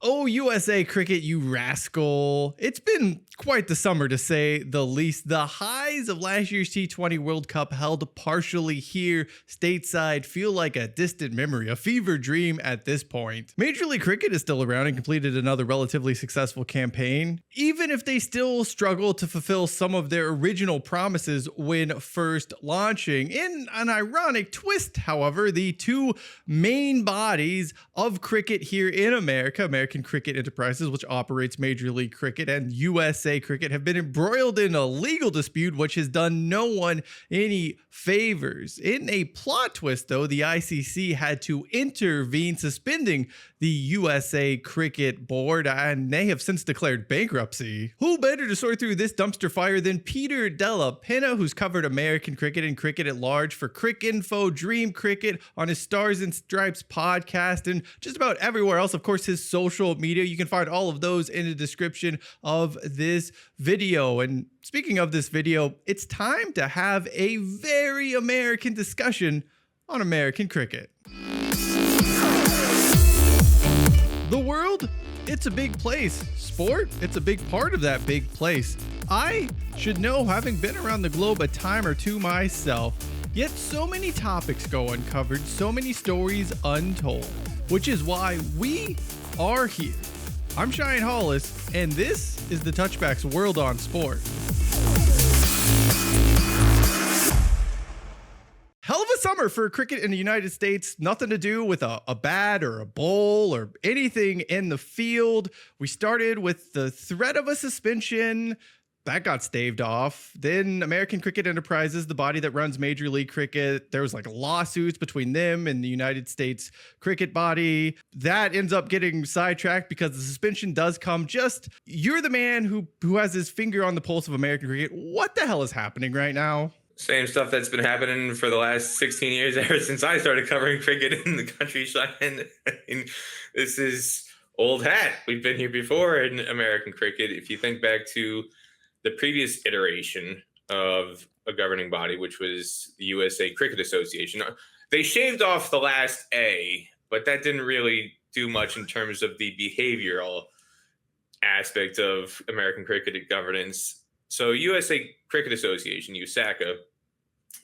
Oh, USA cricket, you rascal. It's been quite the summer to say the least. The highs of last year's T20 World Cup held partially here stateside feel like a distant memory, a fever dream at this point. Major League Cricket is still around and completed another relatively successful campaign, even if they still struggle to fulfill some of their original promises when first launching. In an ironic twist, however, the two main bodies of cricket here in American Cricket Enterprises, which operates Major League Cricket, and USA Cricket have been embroiled in a legal dispute which has done no one any favors. In a plot twist, though, the ICC had to intervene, suspending the USA Cricket Board, and they have since declared bankruptcy. Who better to sort through this dumpster fire than Peter Della, Penna, who's covered American cricket and cricket at large for Cricinfo, Dream Cricket, on his Stars and Stripes podcast, and just about everywhere else. Of course, his social media. You can find all of those in the description of this video. And speaking of this video, it's time to have a very American discussion on American cricket. The world, it's a big place. Sport, it's a big part of that big place. I should know, having been around the globe a time or two myself. Yet so many topics go uncovered, so many stories untold, which is why we are here. I'm Cheyenne Hollis, and this is the Touchback's World on Sport. Hell of a summer for cricket in the United States. Nothing to do with a bat or a bowl or anything in the field. We started with the threat of a suspension. That got staved off. Then American Cricket Enterprises, the body that runs Major League Cricket, there was like lawsuits between them and the United States cricket body. That ends up getting sidetracked because the suspension does come just, you're the man who has his finger on the pulse of American cricket. What the hell is happening right now? Same stuff that's been happening for the last 16 years, ever since I started covering cricket in the country, Cheyenne. I mean, this is old hat. We've been here before in American cricket. If you think back to the previous iteration of a governing body, which was the USA Cricket Association, they shaved off the last A, but that didn't really do much in terms of the behavioral aspect of American cricket governance. So USA Cricket Association, USAC,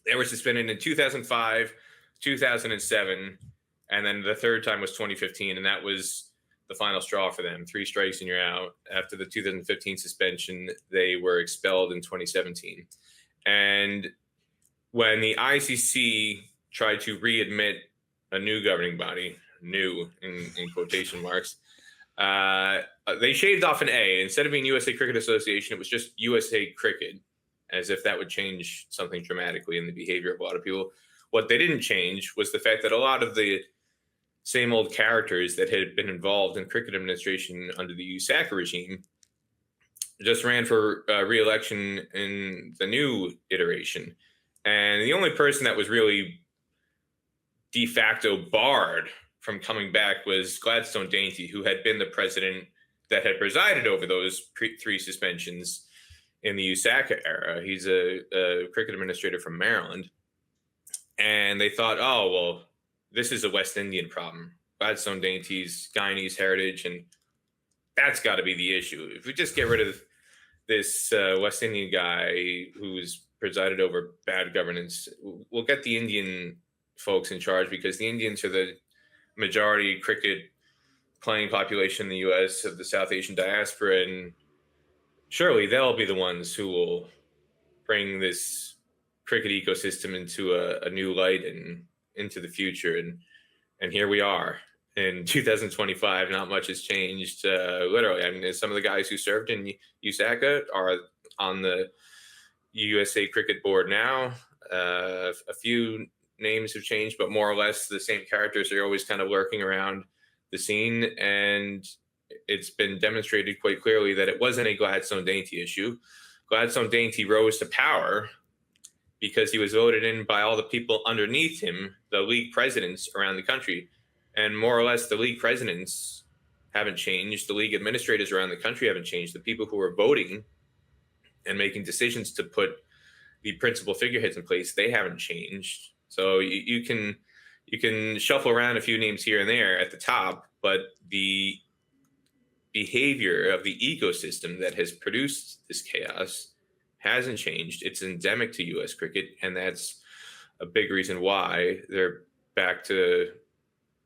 they were suspended in 2005, 2007, and then the third time was 2015, and that was the final straw for them. 3 strikes and you're out. After the 2015 suspension, they were expelled in 2017. And when the ICC tried to readmit a new governing body, new in quotation marks, they shaved off an A. Instead of being USA Cricket Association, it was just USA Cricket, as if that would change something dramatically in the behavior of a lot of people. What they didn't change was the fact that a lot of the same old characters that had been involved in cricket administration under the USAC regime just ran for re-election in the new iteration. And the only person that was really de facto barred from coming back was Gladstone Dainty, who had been the president that had presided over those 3 suspensions in the USAC era. He's a cricket administrator from Maryland. And they thought, oh, well, this is a West Indian problem. Gladstone Dainty's Guyanese heritage, and that's got to be the issue. If we just get rid of this West Indian guy who's presided over bad governance, we'll get the Indian folks in charge, because the Indians are the majority cricket playing population in the U.S. of the South Asian diaspora, and surely they'll be the ones who will bring this cricket ecosystem into a new light and into the future. And here we are in 2025. Not much has changed. Literally, I mean, some of the guys who served in USAC are on the USA Cricket Board now. A few names have changed, but more or less the same characters are always kind of lurking around the scene. And it's been demonstrated quite clearly that it wasn't a Gladstone Dainty issue. Gladstone Dainty rose to power because he was voted in by all the people underneath him, the league presidents around the country. And more or less, the league presidents haven't changed. The league administrators around the country haven't changed. The people who are voting and making decisions to put the principal figureheads in place, they haven't changed. So you can shuffle around a few names here and there at the top, but the behavior of the ecosystem that has produced this chaos hasn't changed. It's endemic to U.S. cricket, and that's a big reason why they're back to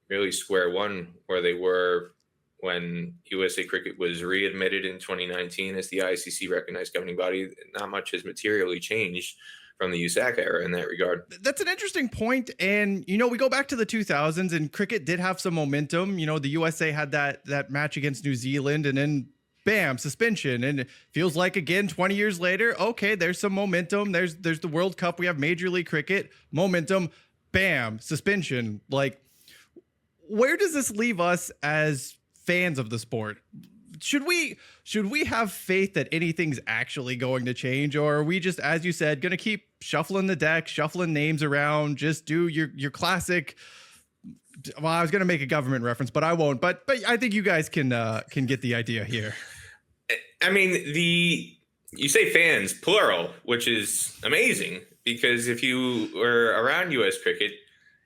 really square one where they were when USA Cricket was readmitted in 2019 as the ICC recognized governing body. Not much has materially changed from the USAC era in that regard. That's an interesting point. And, we go back to the 2000s and cricket did have some momentum. The USA had that match against New Zealand, and then bam, suspension. And it feels like, again, 20 years later, okay, there's some momentum. There's the World Cup. We have Major League Cricket momentum. Bam, suspension. Like, where does this leave us as fans of the sport? Should we have faith that anything's actually going to change, or are we just, as you said, going to keep shuffling the deck, shuffling names around, just do your classic? Well, I was going to make a government reference, but I won't. But I think you guys can get the idea here. I mean, you say fans plural, which is amazing, because if you were around U.S. cricket,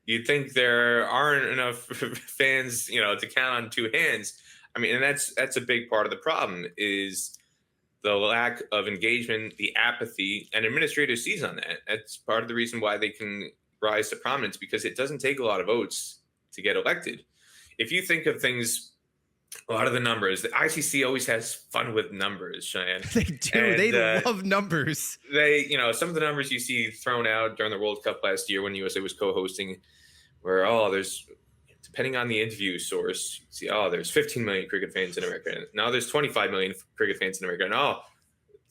you'd think there aren't enough fans, to count on two hands. I mean, and that's a big part of the problem is the lack of engagement, the apathy, and administrators seize on that. That's part of the reason why they can rise to prominence, because it doesn't take a lot of votes to get elected. If you think of things, a lot of the numbers, the ICC always has fun with numbers, Cheyenne. They do. And they love numbers. Some of the numbers you see thrown out during the World Cup last year when USA was co-hosting, where, there's, depending on the interview source, see, there's 15 million cricket fans in America. Now there's 25 million cricket fans in America. And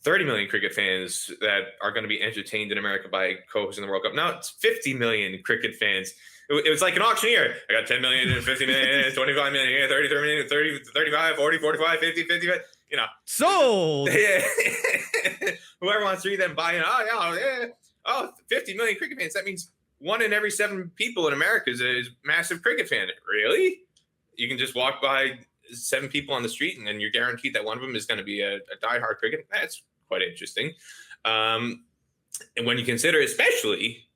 30 million cricket fans that are going to be entertained in America by co-hosting the World Cup. Now it's 50 million cricket fans. It was like an auctioneer. I got 10 million, 50 million, 25 million, 30 million, 30, 35, 40, 45, 50, 55, Sold! Whoever wants to read them buy in. 50 million cricket fans. That means 1 in every 7 people in America is a massive cricket fan. Really? You can just walk by 7 people on the street, and then you're guaranteed that one of them is going to be a diehard cricket. That's quite interesting. And when you consider especially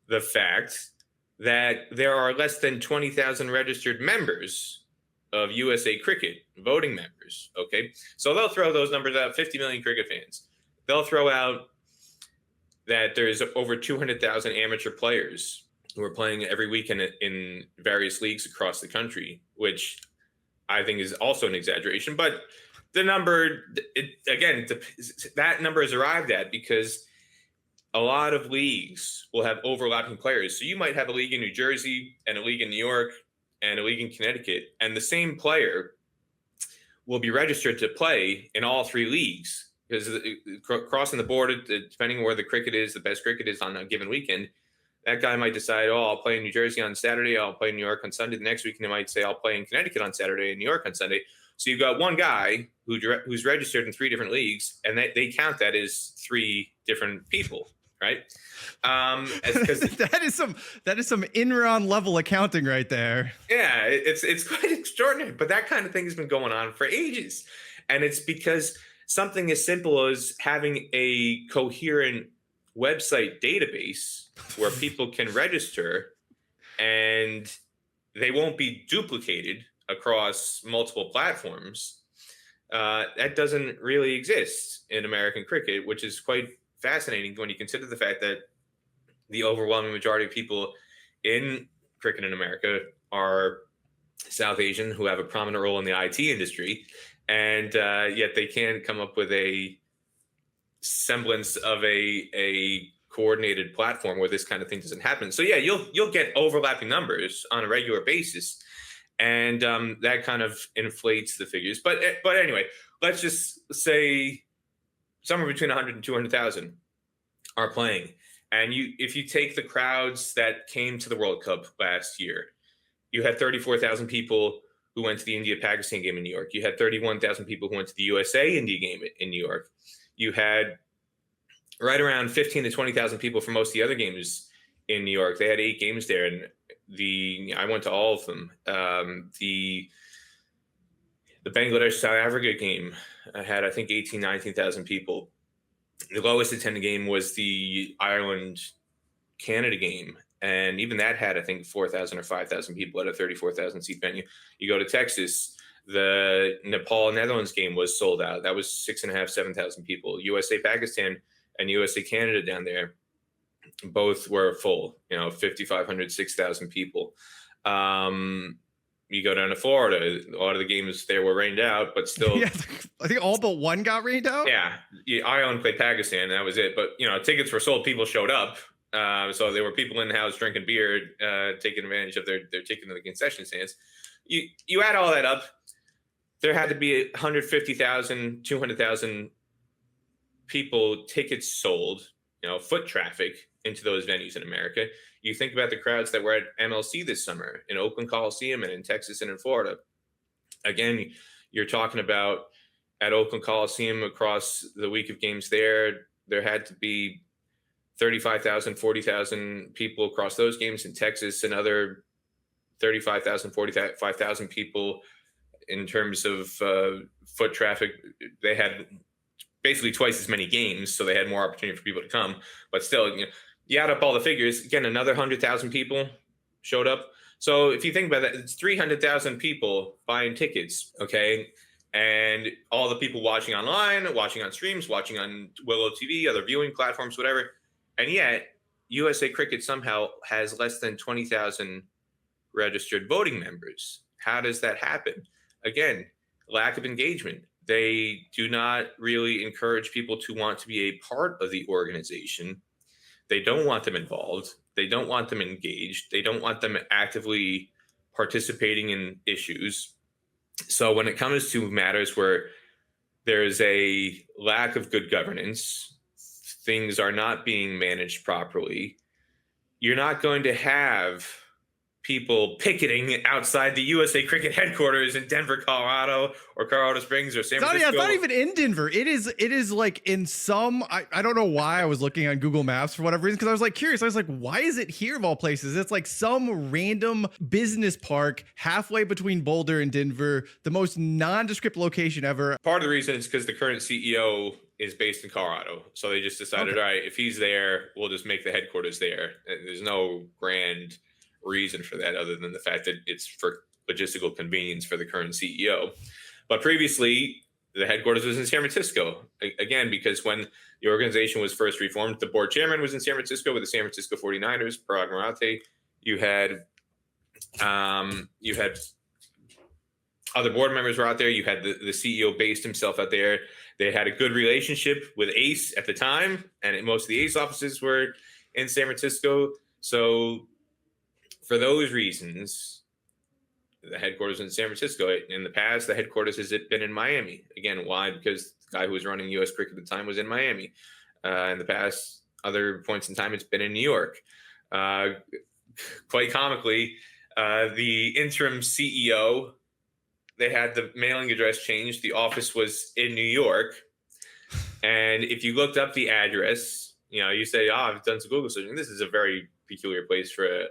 the fact that there are less than 20,000 registered members of USA Cricket, voting members, okay? So they'll throw those numbers out, 50 million cricket fans. They'll throw out that there's over 200,000 amateur players who are playing every weekend in various leagues across the country, which I think is also an exaggeration. But the number, that number is arrived at because a lot of leagues will have overlapping players. So you might have a league in New Jersey and a league in New York and a league in Connecticut, and the same player will be registered to play in all 3 leagues. Because crossing the border, depending on where the cricket is, the best cricket is on a given weekend, that guy might decide, I'll play in New Jersey on Saturday, I'll play in New York on Sunday. The next weekend, he might say, I'll play in Connecticut on Saturday and New York on Sunday. So you've got one guy who's registered in 3 different leagues, and they count that as 3 different people, right? That is some Enron level accounting right there. Yeah, it's quite extraordinary. But that kind of thing has been going on for ages, and it's because something as simple as having a coherent website database where people can register and they won't be duplicated across multiple platforms, that doesn't really exist in American cricket, which is quite fascinating when you consider the fact that the overwhelming majority of people in cricket in America are South Asian who have a prominent role in the IT industry. And yet they can come up with a semblance of a coordinated platform where this kind of thing doesn't happen. So yeah, you'll get overlapping numbers on a regular basis, and that kind of inflates the figures. But anyway, let's just say somewhere between 100 and 200,000 are playing. And if you take the crowds that came to the World Cup last year, you had 34,000 people who went to the India-Pakistan game in New York. You had 31,000 people who went to the USA-India game in New York. You had right around 15 to 20,000 people for most of the other games in New York. They had 8 games there, and I went to all of them. The Bangladesh-South Africa game had, I think, 18, 19,000 people. The lowest attended game was the Ireland-Canada game, and even that had, I think, 4,000 or 5,000 people at a 34,000 seat venue. You go to Texas, The Nepal Netherlands game was sold out. That was 6.5, 7,000 people. USA Pakistan and USA Canada down there both were full. 5,500, 6,000 people. You go down to Florida, a lot of the games there were rained out, but still. Yeah, I think all but one got rained out. Yeah, I only played Pakistan, and that was it. But tickets were sold. People showed up, so there were people in the house drinking beer, taking advantage of their ticket in the concession stands. You add all that up, there had to be 150,000, 200,000 people tickets sold. Foot traffic into those venues in America. You think about the crowds that were at MLC this summer in Oakland Coliseum and in Texas and in Florida. Again, you're talking about at Oakland Coliseum across the week of games there had to be 35,000, 40,000 people across those games. In Texas, another 35,000, 45,000 people in terms of foot traffic. They had basically twice as many games, so they had more opportunity for people to come. But still, you add up all the figures, again, another 100,000 people showed up. So if you think about that, it's 300,000 people buying tickets, okay? And all the people watching online, watching on streams, watching on Willow TV, other viewing platforms, whatever. And yet, USA Cricket somehow has less than 20,000 registered voting members. How does that happen? Again, lack of engagement. They do not really encourage people to want to be a part of the organization. They don't want them involved. They don't want them engaged. They don't want them actively participating in issues. So when it comes to matters where there's a lack of good governance, things are not being managed properly, you're not going to have people picketing outside the USA Cricket headquarters in Denver, Colorado, or Colorado Springs, or San Francisco. It's not even in Denver. It is like in some. I don't know why I was looking on Google Maps for whatever reason, because I was like curious. I was like, why is it here of all places? It's like some random business park halfway between Boulder and Denver, the most nondescript location ever. Part of the reason is because the current CEO is based in Colorado, so they just decided, all right, if he's there, we'll just make the headquarters there. There's no grand reason for that other than the fact that it's for logistical convenience for the current CEO. But previously, the headquarters was in San Francisco. Again, because when the organization was first reformed, the board chairman was in San Francisco with the San Francisco 49ers, Parag Marathe. You had other board members were out there. You had the CEO based himself out there. They had a good relationship with Ace at the time, and most of the Ace offices were in San Francisco. So for those reasons, the headquarters in San Francisco. In the past, the headquarters has been in Miami. Again, why? Because the guy who was running U.S. Cricket at the time was in Miami. In the past, other points in time, it's been in New York. Quite comically, the interim CEO, they had the mailing address changed. The office was in New York. And if you looked up the address, you say, I've done some Google searching. This is a very peculiar place for a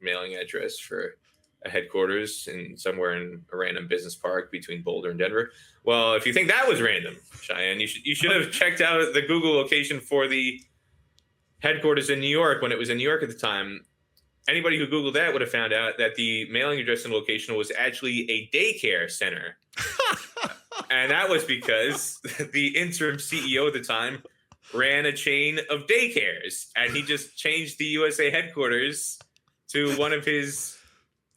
mailing address for a headquarters somewhere in a random business park between Boulder and Denver. Well, if you think that was random, Cheyenne, you should have checked out the Google location for the headquarters in New York when it was in New York at the time. Anybody who Googled that would have found out that the mailing address and location was actually a daycare center. And that was because the interim CEO at the time ran a chain of daycares, and he just changed the USA headquarters to one of his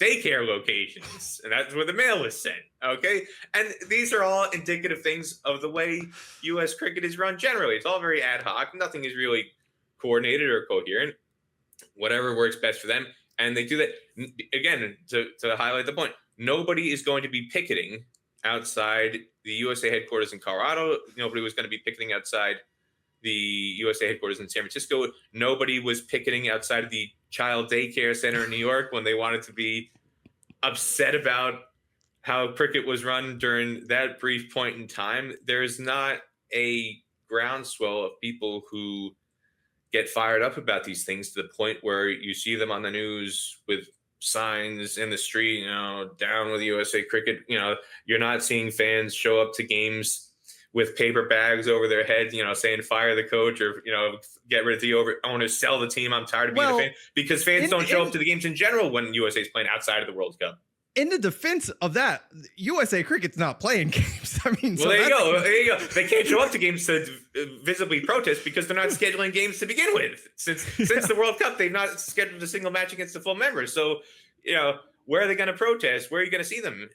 daycare locations, and that's where the mail was sent. Okay, and these are all indicative things of the way U.S. cricket is run generally. It's all very ad hoc. Nothing is really coordinated or coherent. Whatever works best for them, and they do that. Again, to highlight the point, nobody is going to be picketing outside the USA headquarters in Colorado. Nobody was going to be picketing outside the USA headquarters in San Francisco. Nobody was picketing outside of the child daycare center in New York when they wanted to be upset about how cricket was run during that brief point in time. There's not a groundswell of people who get fired up about these things to the point where you see them on the news with signs in the street, down with USA cricket. You're not seeing fans show up to games with paper bags over their heads, saying fire the coach or, get rid of the owners, sell the team. I'm tired of being a fan, because fans don't show up to the games in general when USA is playing outside of the World Cup. in the defense of that, USA Cricket's not playing games. I mean, well, there you go. There you go. They can't show up to games to visibly protest because they're not scheduling games to begin with. Since the World Cup, they've not scheduled a single match against the full members. So, where are they going to protest? Where are you going to see them?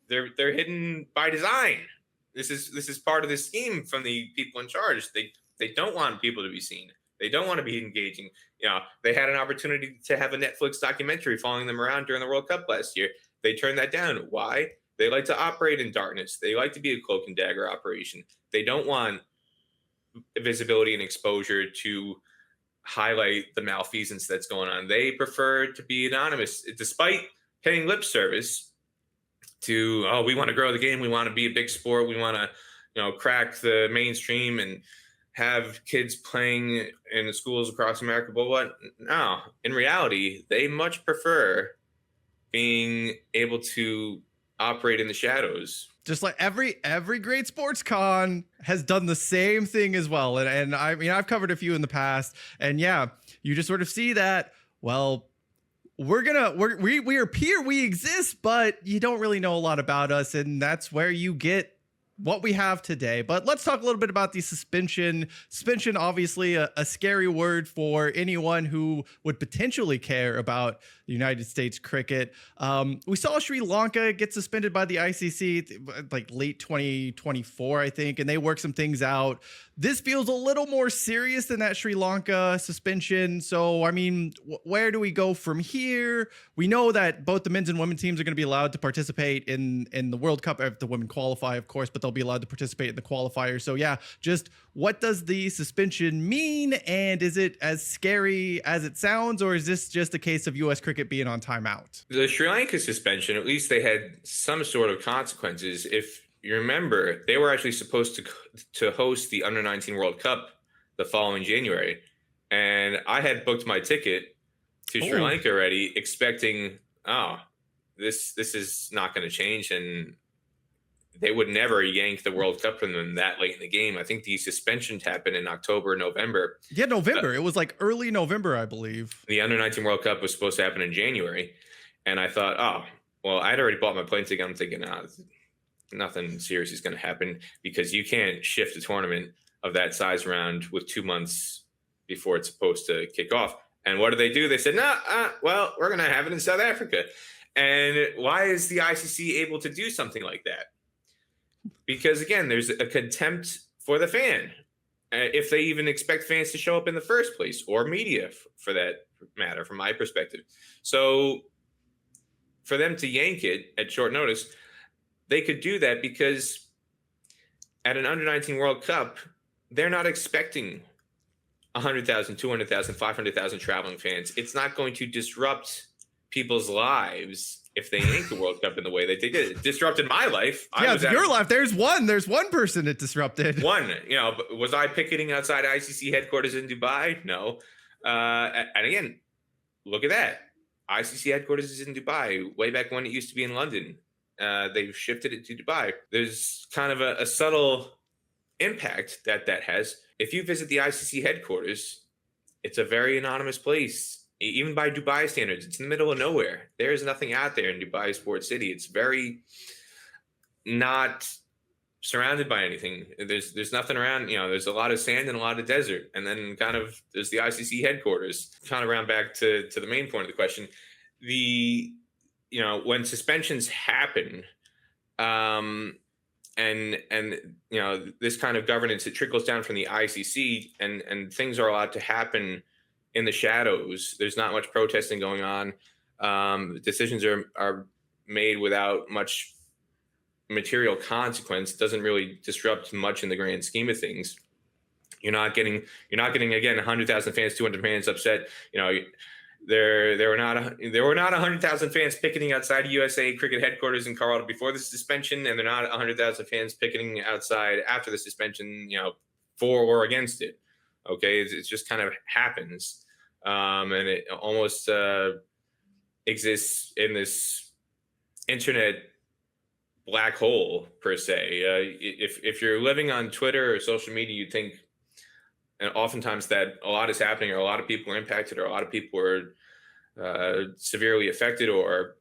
They're hidden by design. This is part of the scheme from the people in charge. They don't want people to be seen. They don't want to be engaging. They had an opportunity to have a Netflix documentary following them around during the World Cup last year. They turned that down. Why? They like to operate in darkness. They like to be a cloak and dagger operation. They don't want visibility and exposure to highlight the malfeasance that's going on. They prefer to be anonymous, despite paying lip service to, we want to grow the game. We want to be a big sport. We want to, crack the mainstream and have kids playing in schools across America. But what? No, in reality, they much prefer being able to operate in the shadows. Just like every great sports con has done the same thing as well. And I mean, I've covered a few in the past, and yeah, you just sort of see that, well, we are here, we exist, but you don't really know a lot about us. And that's where you get what we have today. But let's talk a little bit about the suspension. Suspension, obviously a scary word for anyone who would potentially care about the United States cricket. We saw Sri Lanka get suspended by the ICC like late 2024, I think, and they worked some things out. This feels a little more serious than that Sri Lanka suspension. So, I mean, where do we go from here? We know that both the men's and women's teams are going to be allowed to participate in the World Cup if the women qualify, of course, but they'll be allowed to participate in the qualifiers. So, yeah, just what does the suspension mean? And is it as scary as it sounds, or is this just a case of U.S. cricket being on timeout? The Sri Lanka suspension, at least they had some sort of consequences. If you remember, they were actually supposed to host the Under-19 World Cup the following January. And I had booked my ticket to Sri Lanka already, expecting, this is not going to change. And they would never yank the World Cup from them that late in the game. I think the suspensions happened in October, November. Yeah, November. It was like early November, I believe. The Under-19 World Cup was supposed to happen in January. And I thought, I'd already bought my plane ticket. I'm thinking, nothing serious is going to happen, because you can't shift a tournament of that size around with 2 months before it's supposed to kick off. And what do? They said, we're going to have it in South Africa. And why is the ICC able to do something like that? Because, again, there's a contempt for the fan. If they even expect fans to show up in the first place, or media for that matter, from my perspective. So for them to yank it at short notice, they could do that because at an Under-19 World Cup, they're not expecting 100,000, 200,000, 500,000 traveling fans. It's not going to disrupt people's lives if they yank the World Cup in the way that they did. It disrupted my life. Yeah, your life. There's one person it disrupted. One, was I picketing outside ICC headquarters in Dubai? No. And again, look at that. ICC headquarters is in Dubai, way back when it used to be in London. They've shifted it to Dubai. There's kind of a subtle impact that has. If you visit the ICC headquarters, it's a very anonymous place. Even by Dubai standards, it's in the middle of nowhere. There is nothing out there in Dubai Sports City. It's very not surrounded by anything. There's nothing around. There's a lot of sand and a lot of desert. And then kind of there's the ICC headquarters. Kind of round back to the main point of the question. When suspensions happen, and this kind of governance, it trickles down from the ICC, and things are allowed to happen in the shadows. There's not much protesting going on. Decisions are made without much material consequence. It doesn't really disrupt much in the grand scheme of things. You're not getting again 100,000 fans, 200 fans upset. There were not 100,000 fans picketing outside USA Cricket headquarters in Colorado before the suspension, and they're not 100,000 fans picketing outside after the suspension, for or against it. Okay, it just kind of happens. And it almost exists in this internet black hole, per se. If you're living on Twitter or social media, you'd think, and oftentimes, that a lot is happening, or a lot of people are impacted, or a lot of people are severely affected, or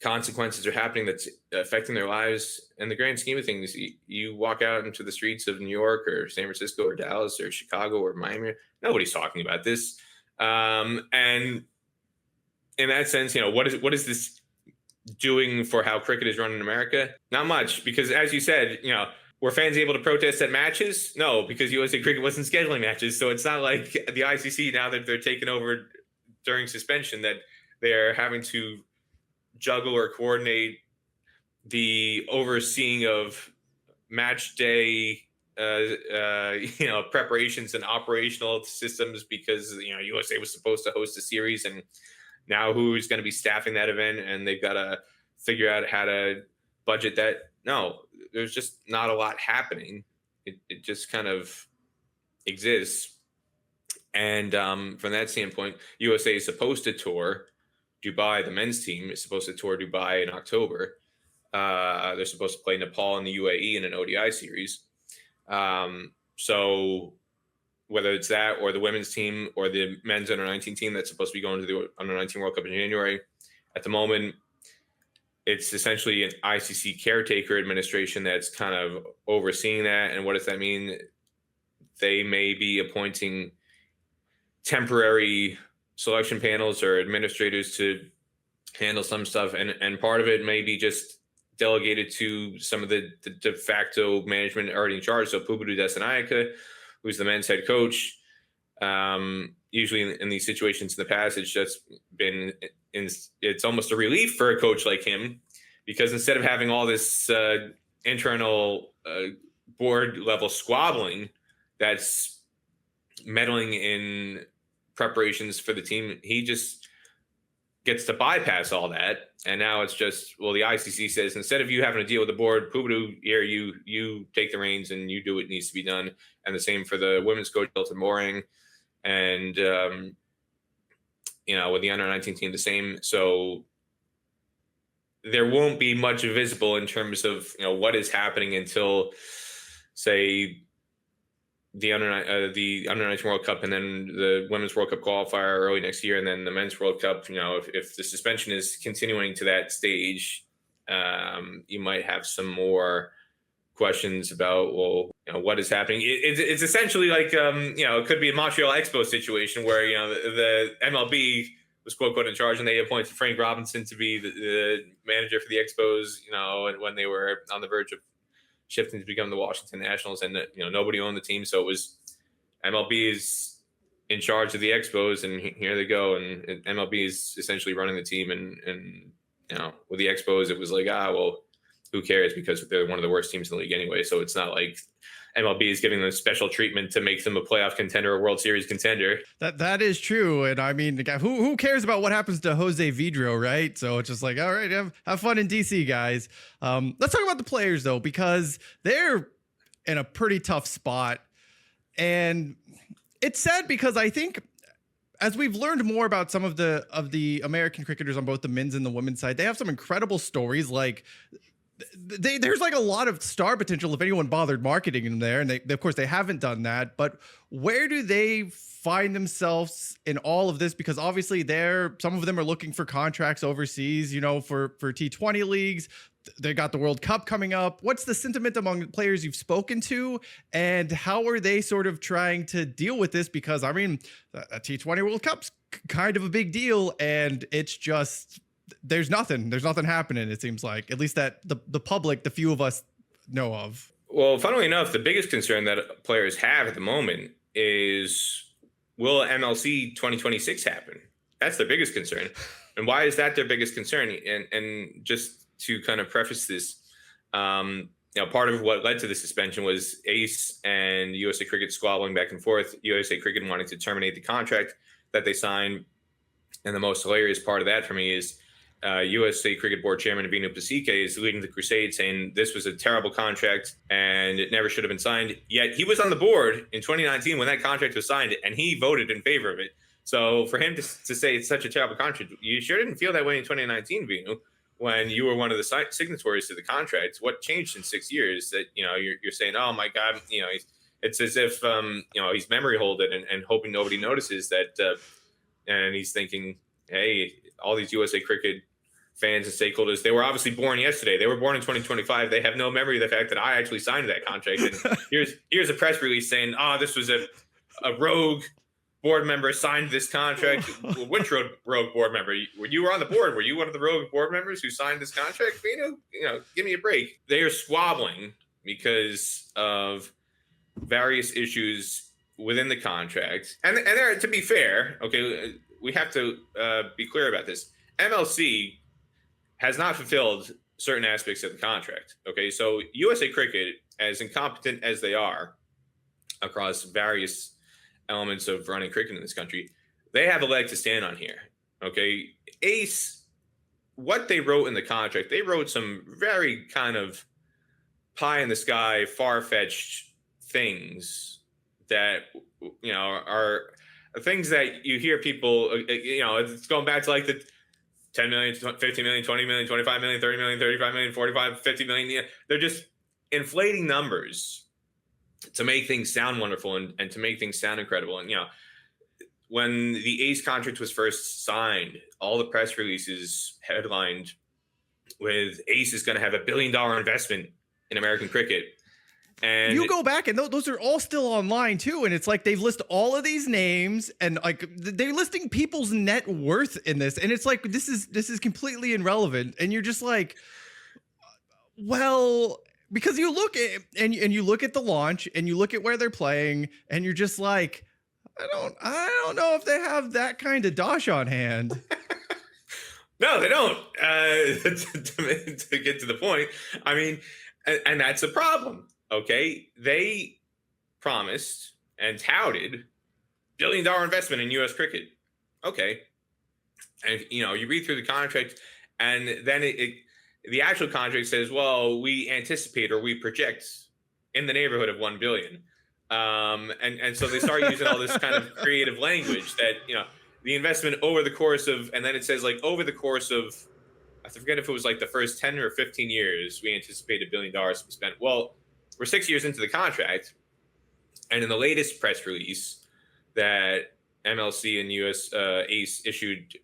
consequences are happening that's affecting their lives. In the grand scheme of things, you walk out into the streets of New York or San Francisco or Dallas or Chicago or Miami, nobody's talking about this. And in that sense, what is this doing for how cricket is run in America? Not much, because as you said, were fans able to protest at matches? No, because USA Cricket wasn't scheduling matches. So it's not like the ICC, now that they're taking over during suspension, that they're having to juggle or coordinate the overseeing of match day, preparations and operational systems, because USA was supposed to host a series, and now who's going to be staffing that event, and they've got to figure out how to budget that. No, there's just not a lot happening. It just kind of exists. And from that standpoint, USA is supposed to tour Dubai. The men's team is supposed to tour Dubai in October. They're supposed to play Nepal and the UAE in an ODI series. So whether it's that or the women's team or the men's under 19 team that's supposed to be going to the under 19 World Cup in January, at the moment, it's essentially an ICC caretaker administration that's kind of overseeing that. And what does that mean? They may be appointing temporary selection panels or administrators to handle some stuff. And part of it may be just delegated to some of the de facto management already in charge. So Pubudu Desanayake, who's the men's head coach. Usually in these situations in the past, it's just been, it's almost a relief for a coach like him, because instead of having all this internal board level squabbling that's meddling in preparations for the team, he just gets to bypass all that. And now it's just, well, the ICC says, instead of you having to deal with the board, Pubudu, here, you take the reins and you do what needs to be done. And the same for the women's coach, Hilton Mooring. And, with the under 19 team, the same. So there won't be much visible in terms of, what is happening until, say, the under 19 World Cup, and then the Women's World Cup qualifier early next year, and then the Men's World Cup. If the suspension is continuing to that stage, you might have some more questions about, well, what is happening. It's essentially like, it could be a Montreal Expo situation where, the MLB was quote unquote in charge, and they appointed Frank Robinson to be the manager for the Expos, and when they were on the verge of shifting to become the Washington Nationals, and nobody owned the team, so it was MLB is in charge of the Expos, and here they go, and MLB is essentially running the team, and with the Expos, it was like, well, who cares, because they're one of the worst teams in the league anyway. So it's not like MLB is giving them special treatment to make them a playoff contender or World Series contender. That is true. And I mean, who cares about what happens to Jose Vidrio, right? So it's just like, all right, have fun in DC, guys. Let's talk about the players, though, because they're in a pretty tough spot. And it's sad because I think, as we've learned more about some of the American cricketers on both the men's and the women's side, they have some incredible stories. Like, there's like a lot of star potential if anyone bothered marketing them there, and of course they haven't done that. But where do they find themselves in all of this? Because obviously some of them are looking for contracts overseas, for T20 leagues. They got the World Cup coming up. What's the sentiment among players you've spoken to, and how are they sort of trying to deal with this? Because I mean, a T20 World Cup's kind of a big deal, and it's just, there's nothing happening, it seems like, at least that the public, the few of us know of. Well, funnily enough, the biggest concern that players have at the moment is, will MLC 2026 happen? That's their biggest concern. And why is that their biggest concern? And just to kind of preface this, part of what led to the suspension was Ace and USA Cricket squabbling back and forth, USA Cricket wanting to terminate the contract that they signed. And the most hilarious part of that for me is USA Cricket Board Chairman Vinu Pasike is leading the crusade, saying this was a terrible contract and it never should have been signed. Yet he was on the board in 2019 when that contract was signed, and he voted in favor of it. So for him to say it's such a terrible contract, you sure didn't feel that way in 2019, Vinu, when you were one of the signatories to the contract. What changed in 6 years that you're saying, oh my God, it's as if he's memory holding and hoping nobody notices that, and he's thinking, hey, all these USA Cricket fans and stakeholders. They were obviously born yesterday. They were born in 2025. They have no memory of the fact that I actually signed that contract. And here's a press release saying, "Oh, this was a rogue board member signed this contract." Which rogue board member? When you were on the board, were you one of the rogue board members who signed this contract? Give me a break. They are squabbling because of various issues within the contract. And there, to be fair, okay, we have to be clear about this. MLC has not fulfilled certain aspects of the contract. Okay, so USA Cricket, as incompetent as they are across various elements of running cricket in this country, they have a leg to stand on here. Okay, ACE, what they wrote in the contract, they wrote some very kind of pie in the sky, far-fetched things that are things that you hear people. It's going back to like the 10 million, 15 million, 20 million, 25 million, 30 million, 35 million, 45, 50 million. They're just inflating numbers to make things sound wonderful and to make things sound incredible. And, when the ACE contract was first signed, all the press releases headlined with ACE is going to have $1 billion investment in American cricket. And you go back and those are all still online too. And it's like they've listed all of these names and like they're listing people's net worth in this. And it's like, this is completely irrelevant. And you're just like, well, because you look at and you look at the launch and you look at where they're playing and you're just like, I don't know if they have that kind of dosh on hand. No, they don't. To get to the point, I mean, and that's a problem. Okay, they promised and touted $1 billion investment in U.S. cricket. Okay, and you read through the contract, and then the actual contract says, well, we anticipate or we project in the neighborhood of $1 billion, and so they start using all this kind of creative language that the investment over the course of, and then it says like over the course of, I forget if it was like the first 10 or 15 years, we anticipate $1 billion to be spent. Well, we're 6 years into the contract, and in the latest press release that MLC and US ACE issued,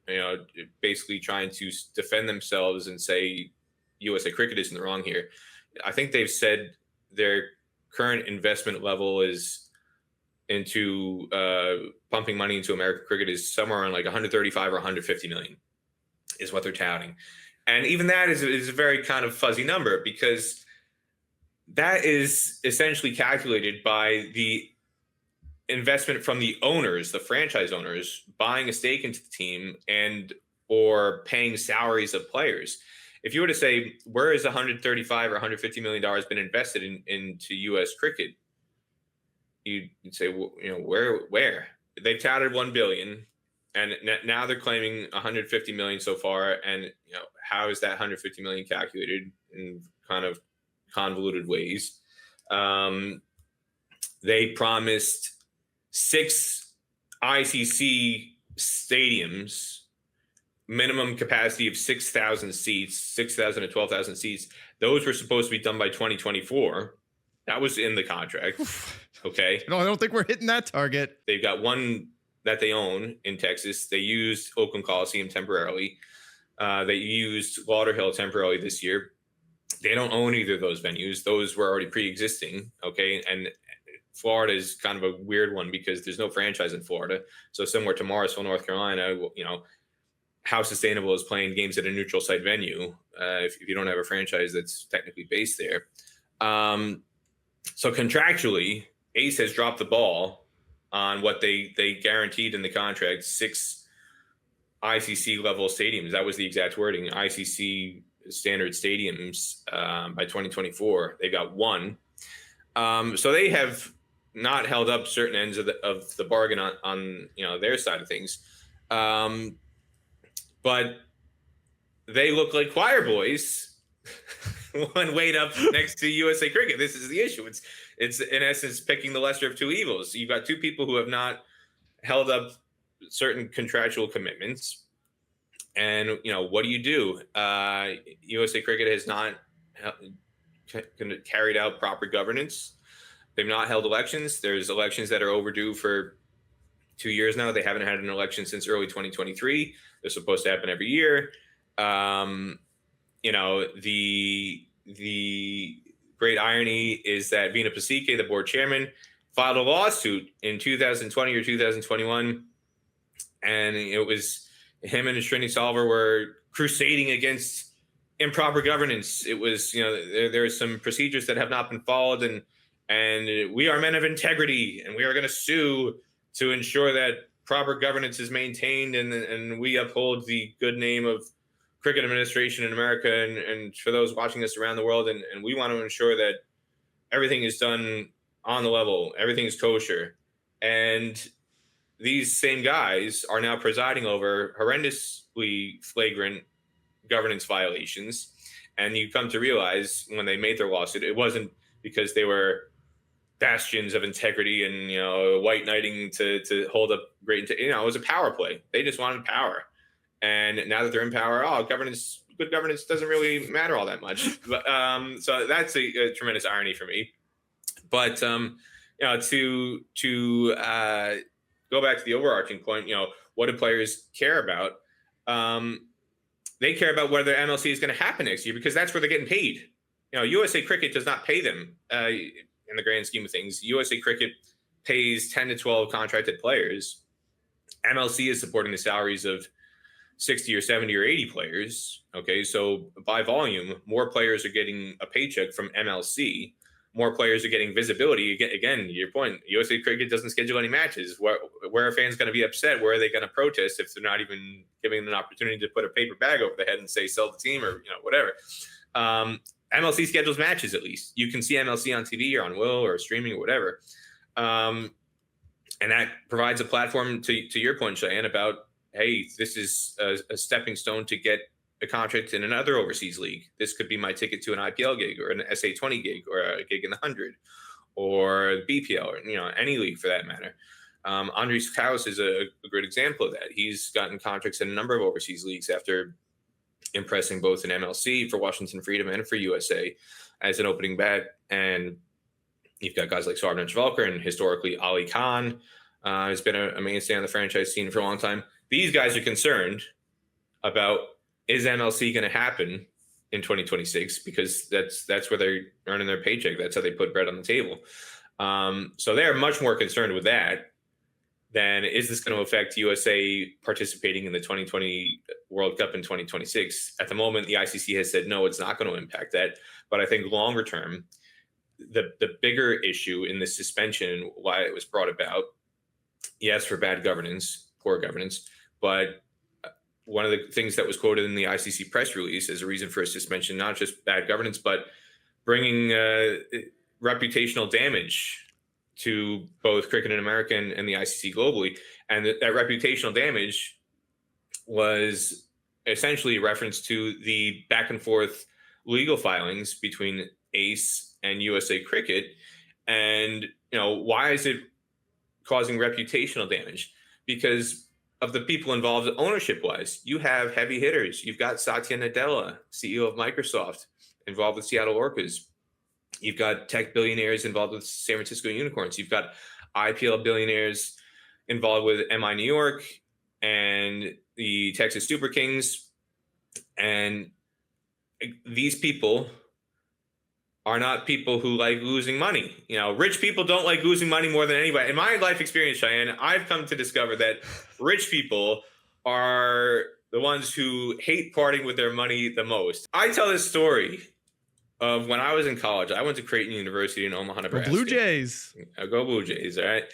basically trying to defend themselves and say USA Cricket is in the wrong here. I think they've said their current investment level is into pumping money into American cricket is somewhere around like 135 or 150 million is what they're touting. And even that is a very kind of fuzzy number, because that is essentially calculated by the investment from the owners, the franchise owners, buying a stake into the team and or paying salaries of players. If you were to say, where is 135 or 150 million dollars been invested into U.S. cricket, you'd say, well, where? They've touted 1 billion, and now they're claiming 150 million so far. And how is that 150 million calculated in kind of convoluted ways? They promised 6 ICC stadiums, minimum capacity of 6,000 seats, 6,000 to 12,000 seats. Those were supposed to be done by 2024. That was in the contract. Okay. No, I don't think we're hitting that target. They've got one that they own in Texas. They used Oakland Coliseum temporarily. They used Lauderhill temporarily this year. They don't own either of those venues. Those were already pre-existing. Okay. And Florida is kind of a weird one because there's no franchise in Florida. So similar to Morrisville, North Carolina, how sustainable is playing games at a neutral site venue if you don't have a franchise that's technically based there? So contractually, ACE has dropped the ball on what they guaranteed in the contract, 6 ICC level stadiums. That was the exact wording, ICC standard stadiums by 2024. They got 1. So they have not held up certain ends of the bargain on their side of things. But they look like choir boys when weighed up next to USA Cricket. This is the issue. It's in essence picking the lesser of two evils. You've got two people who have not held up certain contractual commitments. And, what do you do? USA Cricket has not carried out proper governance. They've not held elections. There's elections that are overdue for 2 years now. They haven't had an election since early 2023. They're supposed to happen every year. You know, the great irony is that Vina Pasique, the board chairman, filed a lawsuit in 2020 or 2021, and it was him and Srini Salver were crusading against improper governance. It was, you know, there are some procedures that have not been followed, and we are men of integrity, and we are going to sue to ensure that proper governance is maintained, and we uphold the good name of cricket administration in America, and for those watching us around the world, and we want to ensure that everything is done on the level, everything is kosher. And these same guys are now presiding over horrendously flagrant governance violations. And you come to realize when they made their lawsuit, it wasn't because they were bastions of integrity and, you know, white knighting to hold up great, you know, it was a power play. They just wanted power. And now that they're in power, good governance doesn't really matter all that much. But so that's a tremendous irony for me. But you know, to go back to the overarching point, you know, what do players care about? They care about whether MLC is going to happen next year, because that's where they're getting paid. You know, USA Cricket does not pay them in the grand scheme of things. USA Cricket pays 10 to 12 contracted players. MLC is supporting the salaries of 60 or 70 or 80 players. Okay, so by volume, more players are getting a paycheck from MLC. More players are getting visibility. Again, your point, USA Cricket doesn't schedule any matches. Where are fans going to be upset? Where are they going to protest if they're not even giving them an opportunity to put a paper bag over the head and say, sell the team, or, you know, whatever. MLC schedules matches, at least. You can see MLC on TV or on Will or streaming or whatever. And that provides a platform to your point, Cheyenne, about, hey, this is a stepping stone to get a contract in another overseas league. This could be my ticket to an IPL gig or an SA20 gig or a gig in the 100 or BPL, or, you know, any league for that matter. Andres Kaus is a great example of that. He's gotten contracts in a number of overseas leagues after impressing both in MLC for Washington Freedom and for USA as an opening bat. And you've got guys like Sarvan Chvalkar, and historically Ali Khan has been a mainstay on the franchise scene for a long time. These guys are concerned about, is MLC going to happen in 2026? Because that's where they're earning their paycheck. That's how they put bread on the table. So they're much more concerned with that than, is this going to affect USA participating in the 2020 World Cup in 2026? At the moment, the ICC has said, no, it's not going to impact that. But I think longer term, the bigger issue in this suspension, why it was brought about, yes, for bad governance, poor governance, but one of the things that was quoted in the ICC press release as a reason for a suspension, not just bad governance, but bringing reputational damage to both cricket in America and the ICC globally. And that reputational damage was essentially a reference to the back and forth legal filings between ACE and USA Cricket. And, you know, why is it causing reputational damage? Because of the people involved ownership-wise. You have heavy hitters. You've got Satya Nadella, CEO of Microsoft, involved with Seattle Orcas. You've got tech billionaires involved with San Francisco Unicorns. You've got IPL billionaires involved with MI New York and the Texas Super Kings. And these people are not people who like losing money. You know, rich people don't like losing money more than anybody. In my life experience, Cheyenne, I've come to discover that rich people are the ones who hate parting with their money the most. I tell this story of when I was in college. I went to Creighton University in Omaha, Nebraska. Blue Jays. Go Blue Jays, all right?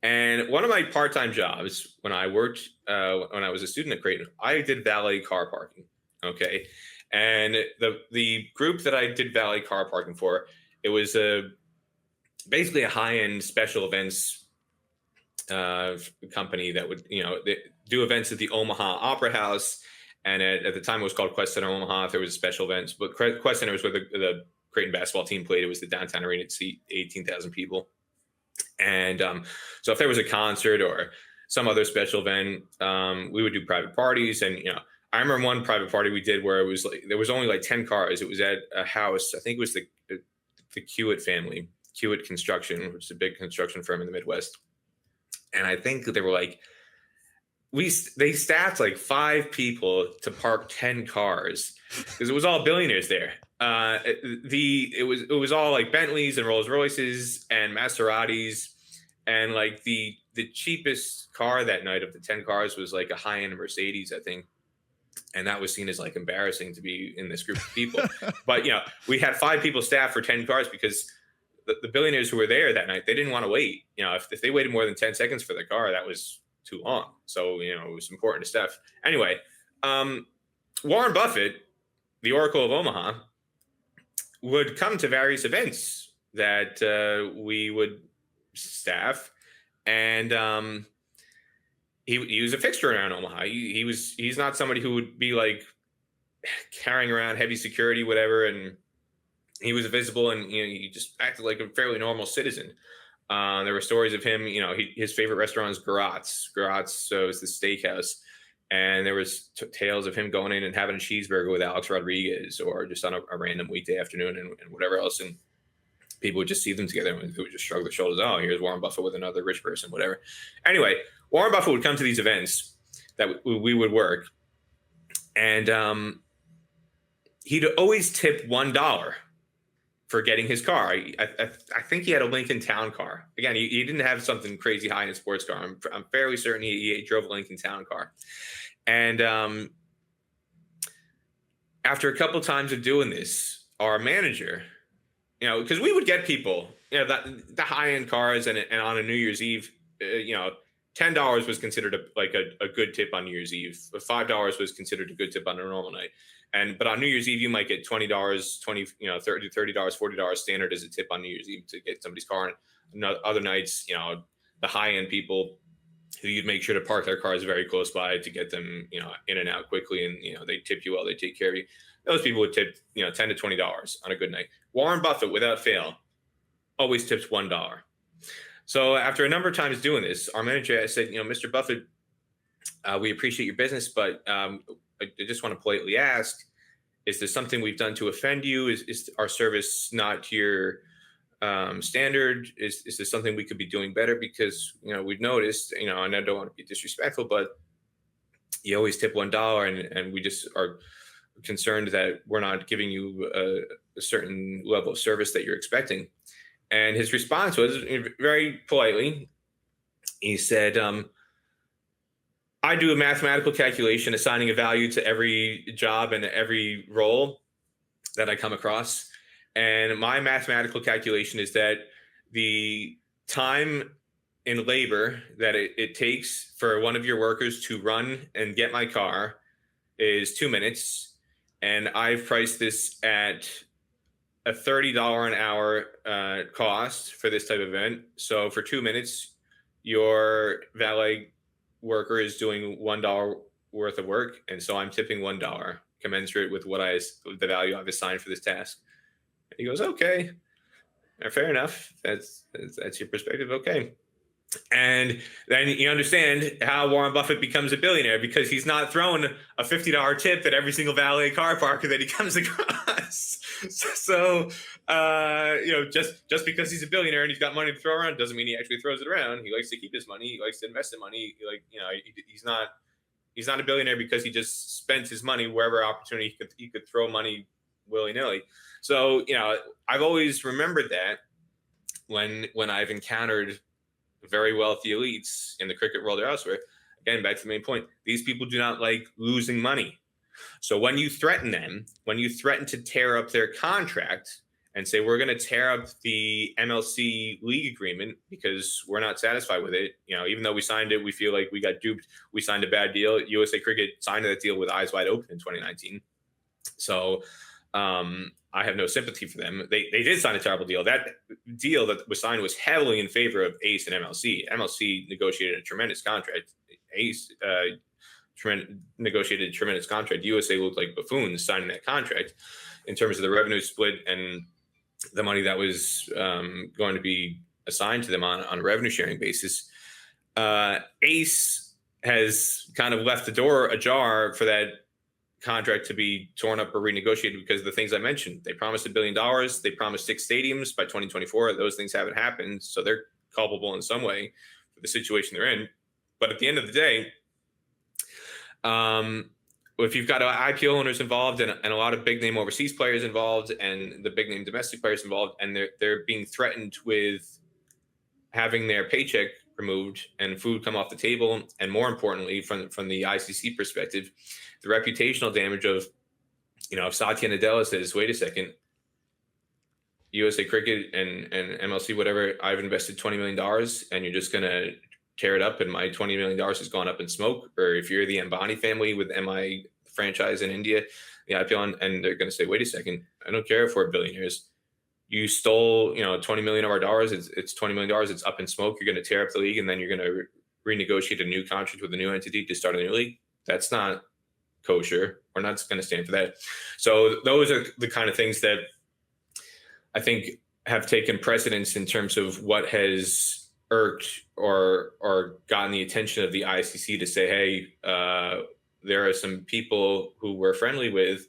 And one of my part-time jobs when I worked, when I was a student at Creighton, I did valet car parking, okay? And the group that I did valet car parking for, it was basically a high-end special events company that would, you know, do events at the Omaha Opera House. And at the time it was called Quest Center Omaha. If there was special events, but Quest Center was where the Creighton basketball team played. It was the downtown arena to seat 18,000 people. And so if there was a concert or some other special event, we would do private parties. And, you know, I remember one private party we did where it was like, there was only like 10 cars. It was at a house. I think it was the Kiewit family, Kiewit Construction, which is a big construction firm in the Midwest. And I think there were like they staffed like 5 people to park 10 cars because it was all billionaires there. It was all like Bentleys and Rolls Royces and Maseratis, and like the cheapest car that night of the 10 cars was like a high end Mercedes, I think, and that was seen as like embarrassing to be in this group of people. But we had 5 people staffed for 10 cars because the billionaires who were there that night, they didn't want to wait. If they waited more than 10 seconds for the car, that was too long. So it was important to staff. Anyway, Warren Buffett, the Oracle of Omaha, would come to various events that we would staff, and he was a fixture around Omaha. He's not somebody who would be like carrying around heavy security, whatever, and he was visible, and he just acted like a fairly normal citizen. There were stories of him. His favorite restaurant is Garot's. So it's the steakhouse, and there was tales of him going in and having a cheeseburger with Alex Rodriguez, or just on a random weekday afternoon, and whatever else. And people would just see them together and they would just shrug their shoulders. Oh, here's Warren Buffett with another rich person, whatever. Anyway, Warren Buffett would come to these events that we would work, and he'd always tip $1 for getting his car. I think he had a Lincoln Town car. Again, he didn't have something crazy high in a sports car. I'm fairly certain he drove a Lincoln Town car. And after a couple times of doing this, our manager, because we would get people, the high end cars, and on a New Year's Eve, $10 was considered a good tip on New Year's Eve. $5 was considered a good tip on a normal night. But on New Year's Eve, you might get $20, $30, $40 standard as a tip on New Year's Eve to get somebody's car. And other nights, the high end people who you'd make sure to park their cars very close by to get them, in and out quickly, and they tip you well, they take care of you. Those people would tip, $10 to $20 on a good night. Warren Buffett, without fail, always tips $1. So after a number of times doing this, our manager said, Mr. Buffett, we appreciate your business, but I just want to politely ask, is there something we've done to offend you? Is our service not to your standard? Is there something we could be doing better? Because, we've noticed, and I don't want to be disrespectful, but you always tip $1, and we just are concerned that we're not giving you a certain level of service that you're expecting. And his response was very politely. He said, I do a mathematical calculation assigning a value to every job and every role that I come across. And my mathematical calculation is that the time in labor that it takes for one of your workers to run and get my car is 2 minutes. And I've priced this at a $30 an hour cost for this type of event. So for 2 minutes, your valet worker is doing $1 worth of work, and so I'm tipping $1 commensurate with the value I've assigned for this task. And he goes, okay, fair enough. That's your perspective. Okay. And then you understand how Warren Buffett becomes a billionaire, because he's not throwing a $50 tip at every single valet car parker that he comes across. So just because he's a billionaire and he's got money to throw around doesn't mean he actually throws it around. He likes to keep his money. He likes to invest in money. He's not a billionaire because he just spends his money wherever opportunity he could throw money willy-nilly. So, I've always remembered that when I've encountered very wealthy elites in the cricket world or elsewhere. Again, back to the main point, these people do not like losing money. So when you threaten them, when you threaten to tear up their contract and say, we're going to tear up the MLC league agreement because we're not satisfied with it, even though we signed it, we feel like we got duped. We signed a bad deal. USA Cricket signed that deal with eyes wide open in 2019. So I have no sympathy for them. They did sign a terrible deal. That deal that was signed was heavily in favor of Ace and MLC. MLC negotiated a tremendous contract. Ace negotiated a tremendous contract. USA looked like buffoons signing that contract in terms of the revenue split and the money that was going to be assigned to them on a revenue sharing basis. Ace has kind of left the door ajar for that contract to be torn up or renegotiated because of the things I mentioned. They promised $1 billion. They promised 6 stadiums by 2024. Those things haven't happened. So they're culpable in some way for the situation they're in. But at the end of the day, If you've got IPO owners involved and a lot of big name overseas players involved and the big name domestic players involved, and they're being threatened with having their paycheck removed and food come off the table, and more importantly, from the ICC perspective, the reputational damage of, if Satya Nadella says, "Wait a second, USA Cricket and MLC, whatever, I've invested $20 million, and you're just gonna tear it up, and my $20 million has gone up in smoke," or if you're the Ambani family with MI franchise in India, the IPO, and they're gonna say, "Wait a second, I don't care if we're billionaires. You stole, 20 million of our dollars. It's $20 million. It's up in smoke. You're going to tear up the league, and then you're going to renegotiate a new contract with a new entity to start a new league. That's not kosher. We're not going to stand for that." So those are the kind of things that I think have taken precedence in terms of what has irked or gotten the attention of the ICC to say, "Hey, there are some people who we're friendly with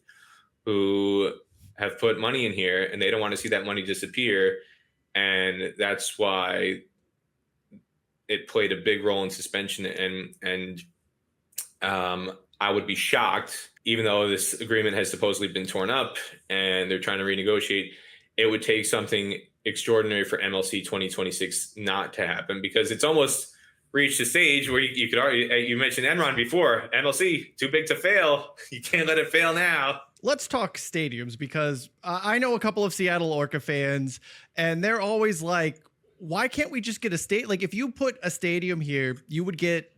who have put money in here, and they don't want to see that money disappear." And that's why it played a big role in suspension. And I would be shocked, even though this agreement has supposedly been torn up and they're trying to renegotiate, it would take something extraordinary for MLC 2026 not to happen, because it's almost reached a stage where you could argue, you mentioned Enron before, MLC, too big to fail. You can't let it fail now. Let's talk stadiums, because I know a couple of Seattle Orca fans, and they're always like, why can't we just get a state? Like, if you put a stadium here, you would get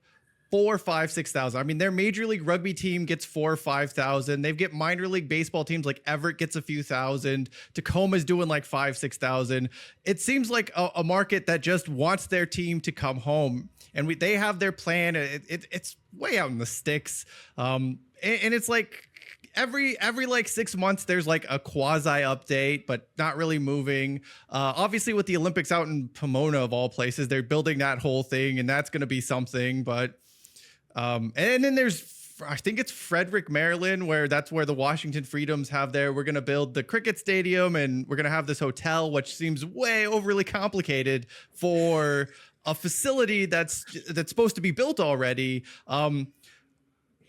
4, 5, 6,000. I mean, their Major League Rugby team gets 4 or 5,000. They get minor league baseball teams like Everett gets a few thousand. Tacoma's doing like 5, 6,000. It seems like a market that just wants their team to come home, and they have their plan. It's way out in the sticks, and it's like every like 6 months there's like a quasi update, but not really moving. Obviously, with the Olympics out in Pomona of all places, they're building that whole thing, and that's going to be something. But and then there's, I think it's Frederick, Maryland, where that's where the Washington Freedoms have we're going to build the cricket stadium, and we're going to have this hotel, which seems way overly complicated for a facility that's supposed to be built already.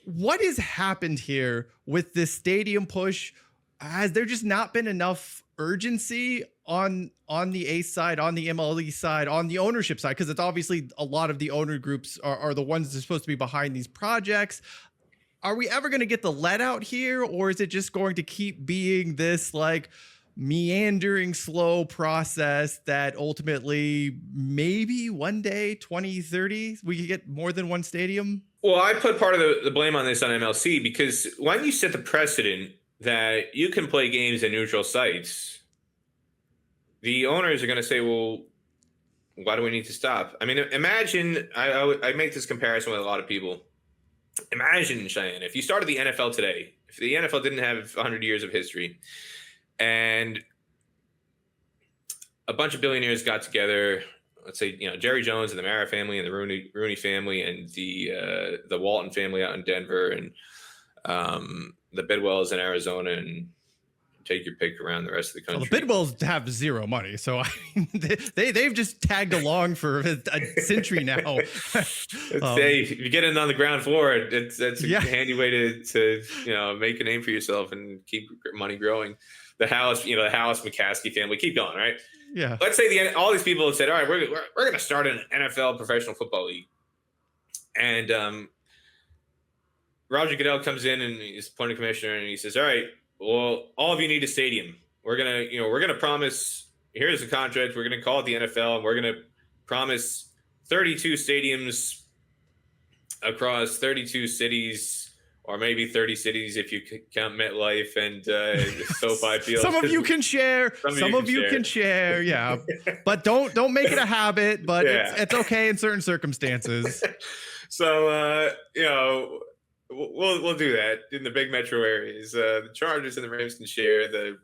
What has happened here with this stadium push? Has there just not been enough urgency on the ACE side, on the MLE side, on the ownership side? Because it's obviously a lot of the owner groups are the ones that are supposed to be behind these projects. Are we ever going to get the let out here, or is it just going to keep being this like meandering, slow process that ultimately maybe one day, 2030, we could get more than one stadium? Well, I put part of the blame on this on MLC, because when you set the precedent that you can play games at neutral sites, the owners are going to say, "Well, why do we need to stop?" I mean, imagine, I make this comparison with a lot of people. Imagine, Cheyenne, if you started the NFL today, if the NFL didn't have 100 years of history, and a bunch of billionaires got together, let's say, Jerry Jones and the Mara family and the Rooney family and the Walton family out in Denver, and the Bidwells in Arizona, and take your pick around the rest of the country. Well, the Bidwells have zero money, so I mean, they've just tagged along for a century now. If you get in on the ground floor, that's a handy way to make a name for yourself and keep money growing. The House McCaskey family, keep going, right? Yeah. Let's say all these people have said, "All right, we're going to start an NFL professional football league," and Roger Goodell comes in and he's appointed commissioner, and he says, "All right, well, all of you need a stadium. We're gonna promise. Here's a contract. We're gonna call it the NFL, and we're gonna promise 32 stadiums across 32 cities." Or maybe 30 cities if you count MetLife and SoFi Field. Some of you can share. Some of you can share. Yeah, but don't make it a habit. But it's okay in certain circumstances. So we'll do that in the big metro areas. The Chargers and the Rams can share. The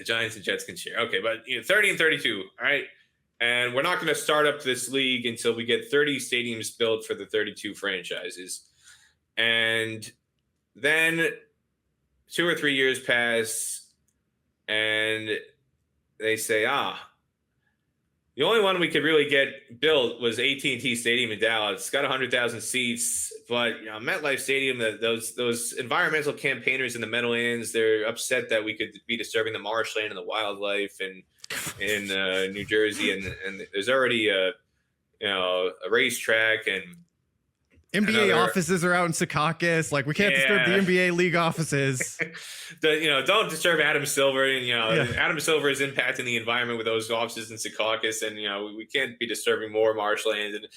Giants and Jets can share. Okay, but 30 and 32. All right, and we're not going to start up this league until we get 30 stadiums built for the 32 franchises. And then 2 or 3 years pass, and they say, The only one we could really get built was AT&T Stadium in Dallas. It's got 100,000 seats, but MetLife Stadium, those environmental campaigners in the Meadowlands, they're upset that we could be disturbing the marshland and the wildlife and in New Jersey, and there's already a racetrack and NBA offices are out in Secaucus. Like, we can't disturb the NBA league offices. Don't disturb Adam Silver. And, Adam Silver is impacting the environment with those offices in Secaucus, and we can't be disturbing more marshland.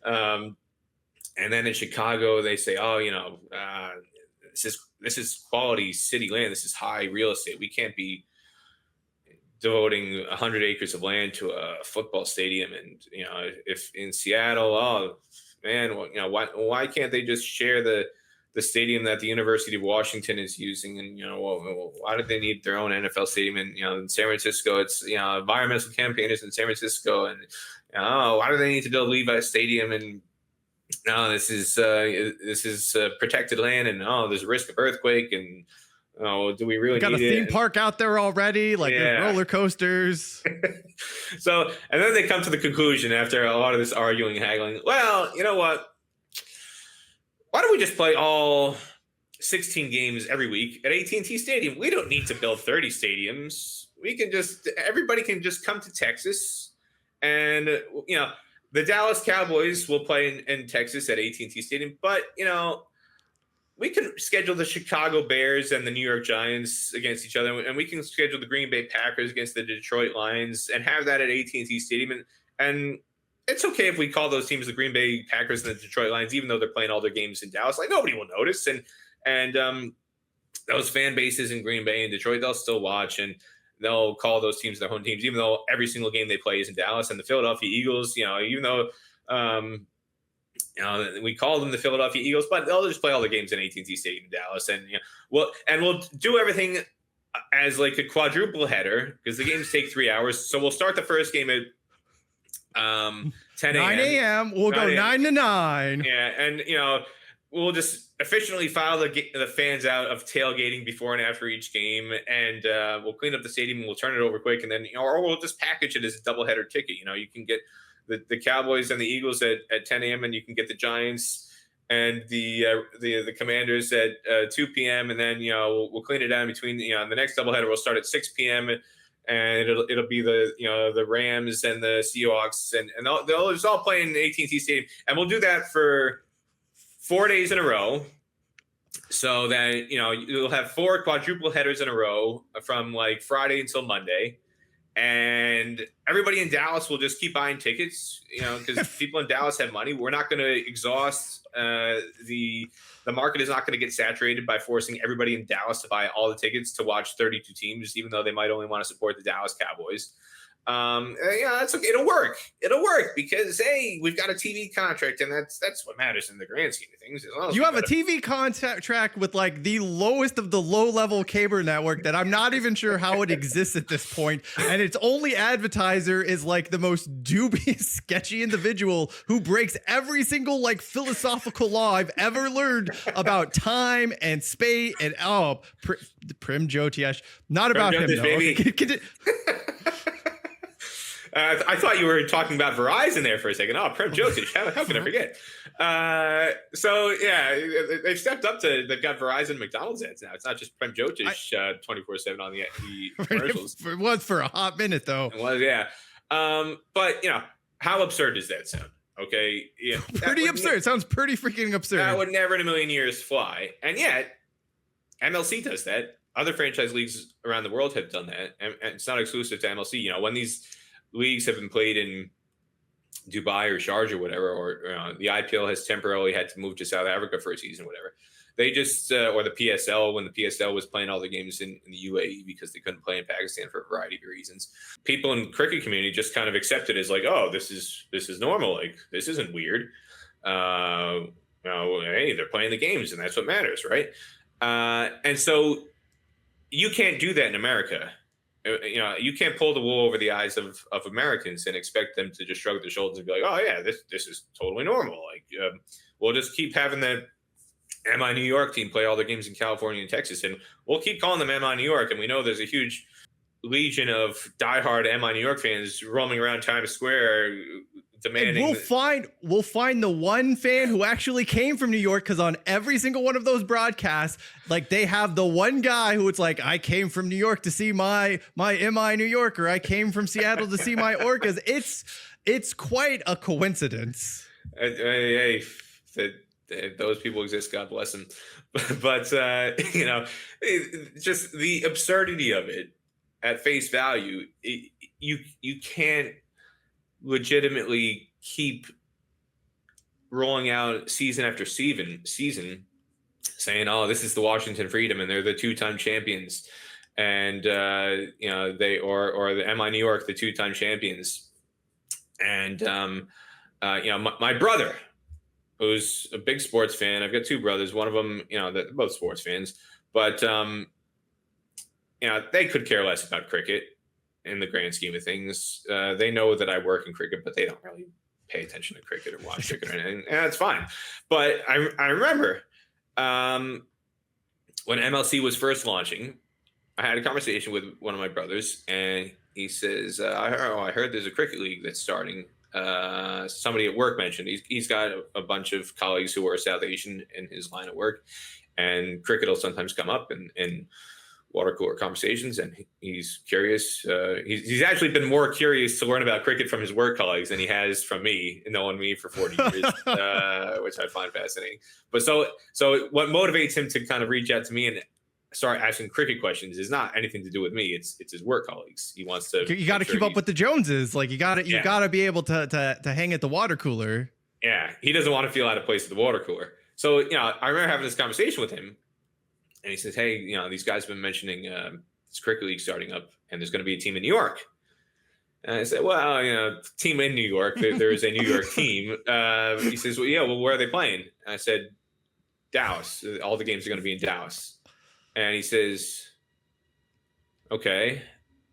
And then in Chicago, they say, this is quality city land. This is high real estate. We can't be devoting 100 acres of land to a football stadium. And if in Seattle, man, why can't they just share the stadium that the University of Washington is using? And why do they need their own NFL stadium? And in San Francisco, it's environmental campaigners in San Francisco, and why do they need to build Levi Stadium? And this is protected land, and there's a risk of earthquake, and do we really got need a theme park out there already, like roller coasters? So, and then they come to the conclusion after a lot of this arguing, haggling. Well, you know what? Why don't we just play all 16 games every week at AT&T Stadium? We don't need to build 30 stadiums. Everybody can just come to Texas, and the Dallas Cowboys will play in Texas at AT&T Stadium, but we can schedule the Chicago Bears and the New York Giants against each other, and we can schedule the Green Bay Packers against the Detroit Lions and have that at AT&T Stadium. And it's okay if we call those teams the Green Bay Packers and the Detroit Lions, even though they're playing all their games in Dallas. Like, nobody will notice. And those fan bases in Green Bay and Detroit, they'll still watch, and they'll call those teams their home teams, even though every single game they play is in Dallas. And the Philadelphia Eagles, even though we call them the Philadelphia Eagles, but they'll just play all the games in AT&T Stadium in Dallas. And we'll do everything as like a quadruple header, because the games take 3 hours. So we'll start the first game at 10 a.m. 9 a.m. We'll go 9 to 9. Yeah, and we'll just efficiently file the fans out of tailgating before and after each game, and we'll clean up the stadium and we'll turn it over quick, and then or we'll just package it as a doubleheader ticket. You can get the Cowboys and the Eagles at 10 a.m. and you can get the Giants and the Commanders at 2 p.m. and then we'll clean it down between the next doubleheader. We'll start at 6 p.m. and it'll be the Rams and the Seahawks and they'll just all play in the AT&T Stadium, and we'll do that for 4 days in a row. So that you'll have 4 quadruple headers in a row from like Friday until Monday. And everybody in Dallas will just keep buying tickets, because people in Dallas have money. We're not going to exhaust the market is not going to get saturated by forcing everybody in Dallas to buy all the tickets to watch 32 teams, even though they might only want to support the Dallas Cowboys. That's okay. It'll work. Because we've got a TV contract, and that's what matters in the grand scheme of things. You have a TV contract with like the lowest of the low-level cable network that I'm not even sure how it exists at this point, and its only advertiser is like the most dubious, sketchy individual who breaks every single like philosophical law I've ever learned about time and space and Prim Jyotish. Not Prim about him, Jyotish, though. baby. Okay, I thought you were talking about Verizon there for a second. Oh, Prem Jyotish. How can I forget? They've stepped up they've got Verizon McDonald's ads now. It's not just Prem Jyotish 24/7 on the commercials. It was for a hot minute, though. It was, yeah. But, how absurd does that sound? Okay. Yeah. Pretty absurd. Sounds pretty freaking absurd. That would never in a million years fly. And yet, MLC does that. Other franchise leagues around the world have done that. And it's not exclusive to MLC. When these leagues have been played in Dubai or Sharjah or whatever, or the IPL has temporarily had to move to South Africa for a season or whatever. They just, or the PSL, when the PSL was playing all the games in the UAE because they couldn't play in Pakistan for a variety of reasons. People in the cricket community just kind of accept it as like, oh, this is normal. Like, this isn't weird. Hey, they're playing the games and that's what matters, right? And so you can't do that in America. You can't pull the wool over the eyes of Americans and expect them to just shrug their shoulders and be like, oh yeah, this is totally normal. Like, we'll just keep having the MI New York team play all their games in California and Texas, and we'll keep calling them MI New York. And we know there's a huge legion of diehard MI New York fans roaming around Times Square demanding. We'll find the one fan who actually came from New York, because on every single one of those broadcasts, like, they have the one guy who it's like, I came from New York to see my MI New Yorker. I came from Seattle to see my Orcas. It's quite a coincidence. Hey, those people exist. God bless them. But just the absurdity of it at face value, you can't legitimately keep rolling out season after season saying, oh, this is the Washington Freedom and they're the two-time champions, and they or the MI New York, the two-time champions. And my brother, who's a big sports fan, I've got two brothers, one of them, they're both sports fans, but they could care less about cricket in the grand scheme of things. They know that I work in cricket, but they don't really pay attention to cricket or watch cricket or anything, and that's fine. But I remember when MLC was first launching, I had a conversation with one of my brothers, and he says, I heard there's a cricket league that's starting. Somebody at work mentioned he's got a bunch of colleagues who are South Asian in his line of work, and cricket will sometimes come up in water cooler conversations, and he's curious. He's actually been more curious to learn about cricket from his work colleagues than he has from me, knowing me for 40 years, which I find fascinating. But so what motivates him to kind of reach out to me and start asking cricket questions is not anything to do with me. It's his work colleagues. He wants to. You got to keep up with the Joneses. Like, you got to be able to hang at the water cooler. Yeah, he doesn't want to feel out of place at the water cooler. So I remember having this conversation with him. And he says, hey, these guys have been mentioning this cricket league starting up, and there's going to be a team in New York. And I said, well, team in New York, there is a New York team. He says, well, where are they playing? And I said, Dallas. All the games are going to be in Dallas. And he says, okay.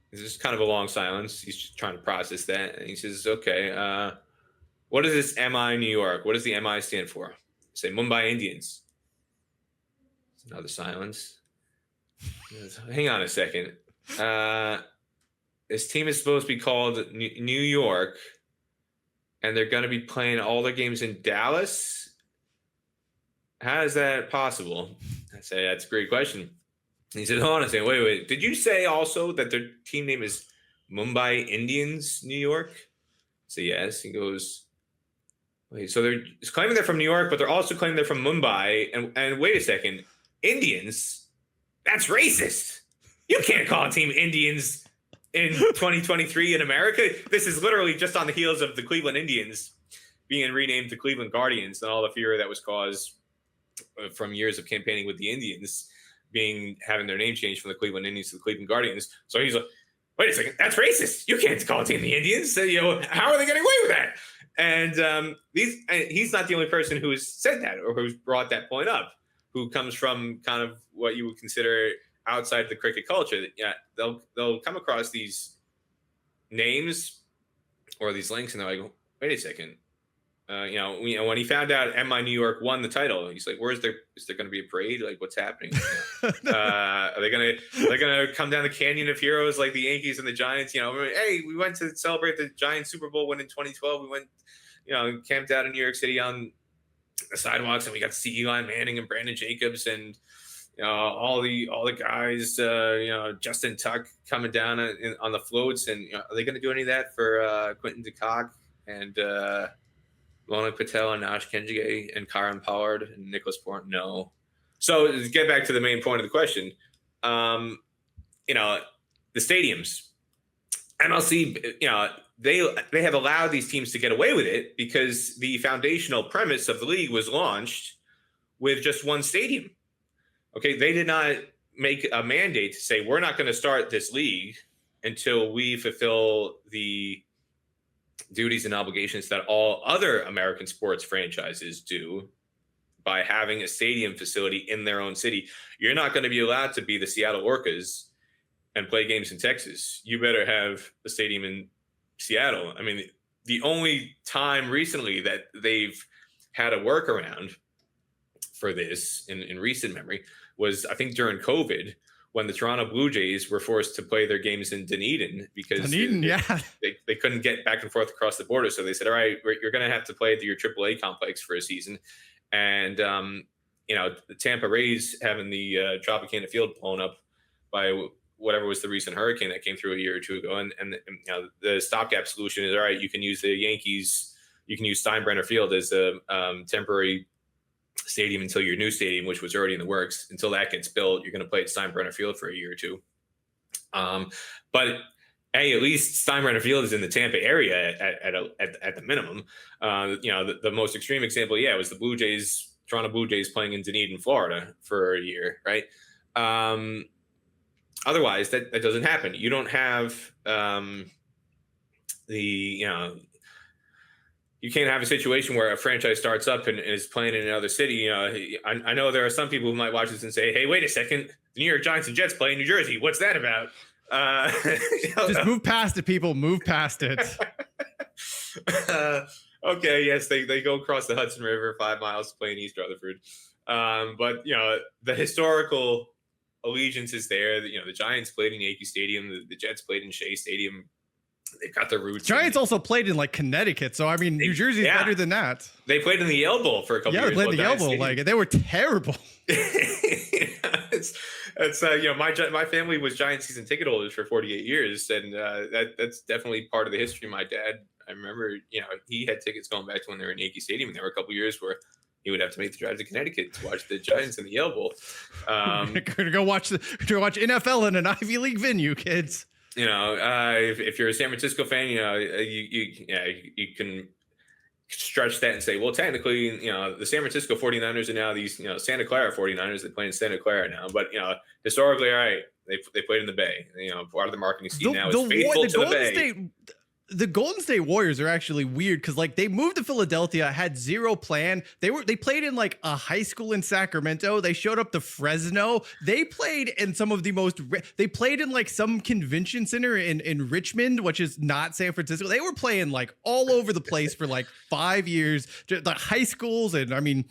This is kind of a long silence. He's just trying to process that. And he says, okay, what is this MI New York? What does the MI stand for? I say, Mumbai Indians. Another silence. Hang on a second. This team is supposed to be called New York, and they're going to be playing all their games in Dallas? How is that possible? I say, that's a great question. And he said, hold on a second. Wait. Did you say also that their team name is Mumbai Indians, New York? I say, yes. He goes, wait, so they're claiming they're from New York, but they're also claiming they're from Mumbai. And wait a second. Indians? That's racist. You can't call a team Indians in 2023 in America. This is literally just on the heels of the Cleveland Indians being renamed the Cleveland Guardians, and all the furor that was caused from years of campaigning with the Indians having their name changed from the Cleveland Indians to the Cleveland Guardians. So he's like, wait a second, that's racist. You can't call a team the Indians. So, how are they getting away with that? And he's not the only person who has said that or who's brought that point up, who comes from kind of what you would consider outside the cricket culture. They'll come across these names or these links, and they're like, wait a second. When he found out MI New York won the title, he's like, is there going to be a parade? Like, what's happening? Are they going to come down the Canyon of Heroes like the Yankees and the Giants? Hey, we went to celebrate the Giants Super Bowl win in 2012. We went, camped out in New York City on the sidewalks, and we got to see Eli Manning and Brandon Jacobs and all the guys, Justin Tuck coming down on the floats. And are they going to do any of that for Quentin DeCock and Lonak Patel and Nash Kenjige and Karan Pollard and Nicholas Porn? No. So to get back to the main point of the question, the stadiums, MLC, they have allowed these teams to get away with it because the foundational premise of the league was launched with just one stadium. Okay, they did not make a mandate to say we're not going to start this league until we fulfill the duties and obligations that all other American sports franchises do by having a stadium facility in their own city. You're not going to be allowed to be the Seattle Orcas and play games in Texas. You better have a stadium in Seattle. I mean, the only time recently that they've had a workaround for this in recent memory was, I think, during COVID, when the Toronto Blue Jays were forced to play their games in Dunedin because Dunedin, they couldn't get back and forth across the border. So they said, all right, you're going to have to play at your AAA complex for a season. And, the Tampa Rays having the Tropicana Field blown up by whatever was the recent hurricane that came through a year or two ago. And the stopgap solution is, all right, you can use the Yankees, you can use Steinbrenner Field as a temporary stadium until your new stadium, which was already in the works. Until that gets built, you're going to play at Steinbrenner Field for a year or two. But hey, at least Steinbrenner Field is in the Tampa area at the minimum. The most extreme example, was the Toronto Blue Jays playing in Dunedin, Florida for a year, right? Otherwise, that doesn't happen. You don't have you can't have a situation where a franchise starts up and is playing in another city. I know there are some people who might watch this and say, hey, wait a second, the New York Giants and Jets play in New Jersey. What's that about? Just move past it, people. Move past it. Okay, yes, they go across the Hudson River 5 miles to play in East Rutherford. But the historical allegiance is there. The Giants played in Yankee Stadium. The Jets played in Shea Stadium. They've got their roots. Giants also played in Connecticut, so I mean, New Jersey's better than that. They played in the Yale Bowl for a couple years. Yeah, they played in the Yale Bowl. They were terrible. My family was Giants season ticket holders for 48 years, and that's definitely part of the history. My dad, I remember, he had tickets going back to when they were in Yankee Stadium, and there were a couple years where he would have to make the drive to Connecticut to watch the Giants in the Yale Bowl. We're gonna go watch NFL in an Ivy League venue, kids. If you're a San Francisco fan, you can stretch that and say, well, technically, the San Francisco 49ers are now these, Santa Clara 49ers. They play in Santa Clara now, but historically, all right, they played in the Bay. Part of the marketing scheme now is faithful to the Bay. The Golden State Warriors are actually weird because they moved to Philadelphia, had zero plan. They played in a high school in Sacramento. They showed up to Fresno. They played in some of the they played in some convention center in Richmond, which is not San Francisco. They were playing all over the place for 5 years, the high schools. And I mean,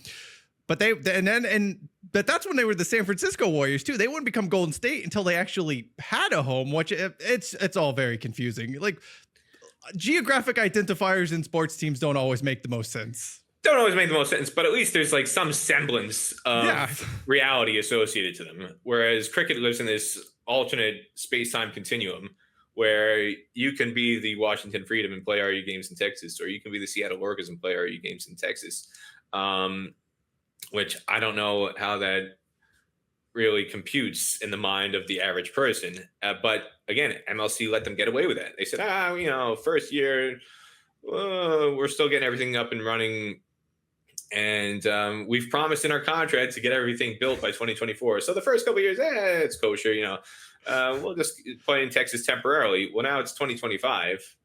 but that's when they were the San Francisco Warriors too. They wouldn't become Golden State until they actually had a home, which it's all very confusing. Geographic identifiers in sports teams don't always make the most sense. Don't always make the most sense, but at least there's some semblance of reality associated to them. Whereas cricket lives in this alternate space-time continuum where you can be the Washington Freedom and play RU games in Texas, or you can be the Seattle Workers and play RU games in Texas, which I don't know how that really computes in the mind of the average person. But again, MLC let them get away with that. They said, first year, we're still getting everything up and running. And we've promised in our contract to get everything built by 2024. So the first couple of years, it's kosher, we'll just play in Texas temporarily. Well, now it's 2025.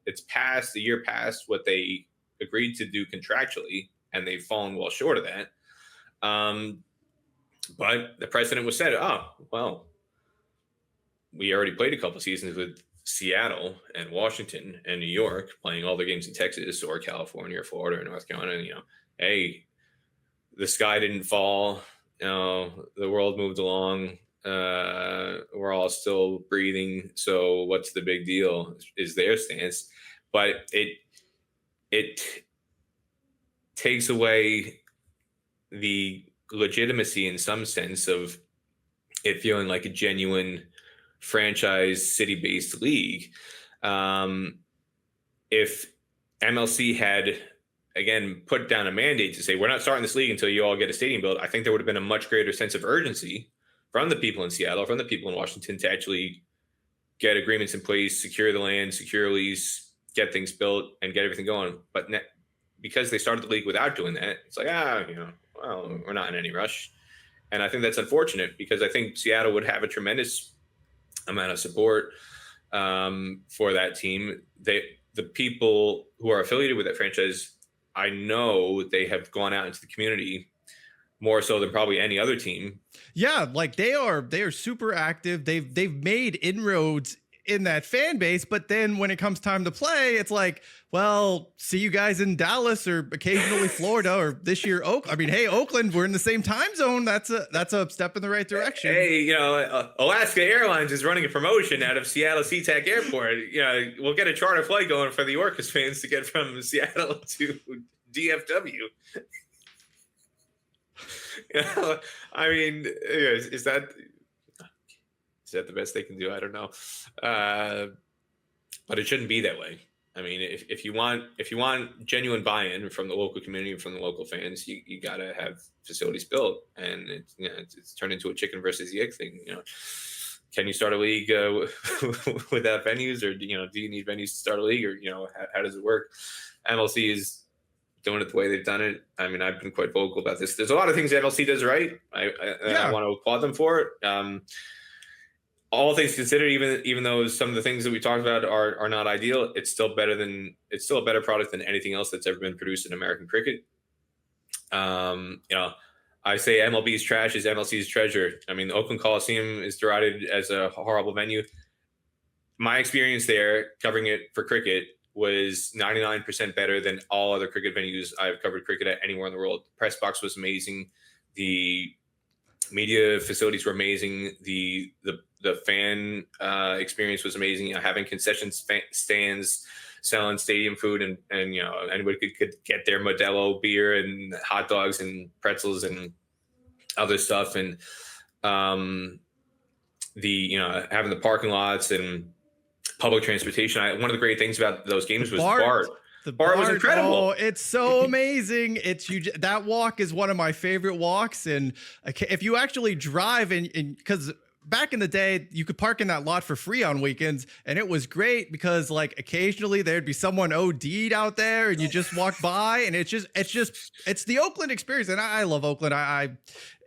It's past the year past what they agreed to do contractually, and they've fallen well short of that. But the precedent was set. We already played a couple seasons with Seattle and Washington and New York playing all their games in Texas or California or Florida or North Carolina. Hey, the sky didn't fall. The world moved along. We're all still breathing. So what's the big deal is their stance. But it takes away the legitimacy in some sense of it feeling like a genuine franchise city-based league. If MLC had, again, put down a mandate to say, we're not starting this league until you all get a stadium built, I think there would have been a much greater sense of urgency from the people in Seattle, from the people in Washington to actually get agreements in place, secure the land, secure a lease, get things built, and get everything going. But because they started the league without doing that, it's well, we're not in any rush. And I think that's unfortunate because I think Seattle would have a tremendous amount of support for that team. The people who are affiliated with that franchise, I know they have gone out into the community more so than probably any other team. Yeah, they are super active. They've made inroads in that fan base. But then when it comes time to play, it's like, well, see you guys in Dallas or occasionally Florida, or this year I mean, hey, Oakland, we're in the same time zone. That's a step in the right direction. Hey, Alaska Airlines is running a promotion out of Seattle SeaTac Airport. We'll get a charter flight going for the Orcas fans to get from Seattle to DFW. I mean, is that the best they can do? I don't know, but it shouldn't be that way. I mean, if you want genuine buy-in from the local community and from the local fans, you got to have facilities built, and it's turned into a chicken versus the egg thing. Can you start a league without venues, or do you need venues to start a league, or how does it work? MLC is doing it the way they've done it. I mean, I've been quite vocal about this. There's a lot of things MLC does right. I want to applaud them for it. All things considered, even though some of the things that we talked about are not ideal, it's still a better product than anything else that's ever been produced in American cricket. I say MLB's trash is MLC's treasure. I mean, the Oakland Coliseum is derided as a horrible venue. My experience there covering it for cricket was 99% better than all other cricket venues I've covered cricket at anywhere in the world. Press box was amazing. The media facilities were amazing. The fan experience was amazing. Having concession stands, selling stadium food, and anybody could get their Modelo beer and hot dogs and pretzels and other stuff, and having the parking lots and public transportation. One of the great things about those games was BART. The BART was incredible. Oh, it's so amazing. That walk is one of my favorite walks. And if you actually drive and because back in the day, you could park in that lot for free on weekends, and it was great because like occasionally there'd be someone OD'd out there, and you just walk by, and it's the Oakland experience, and I love Oakland.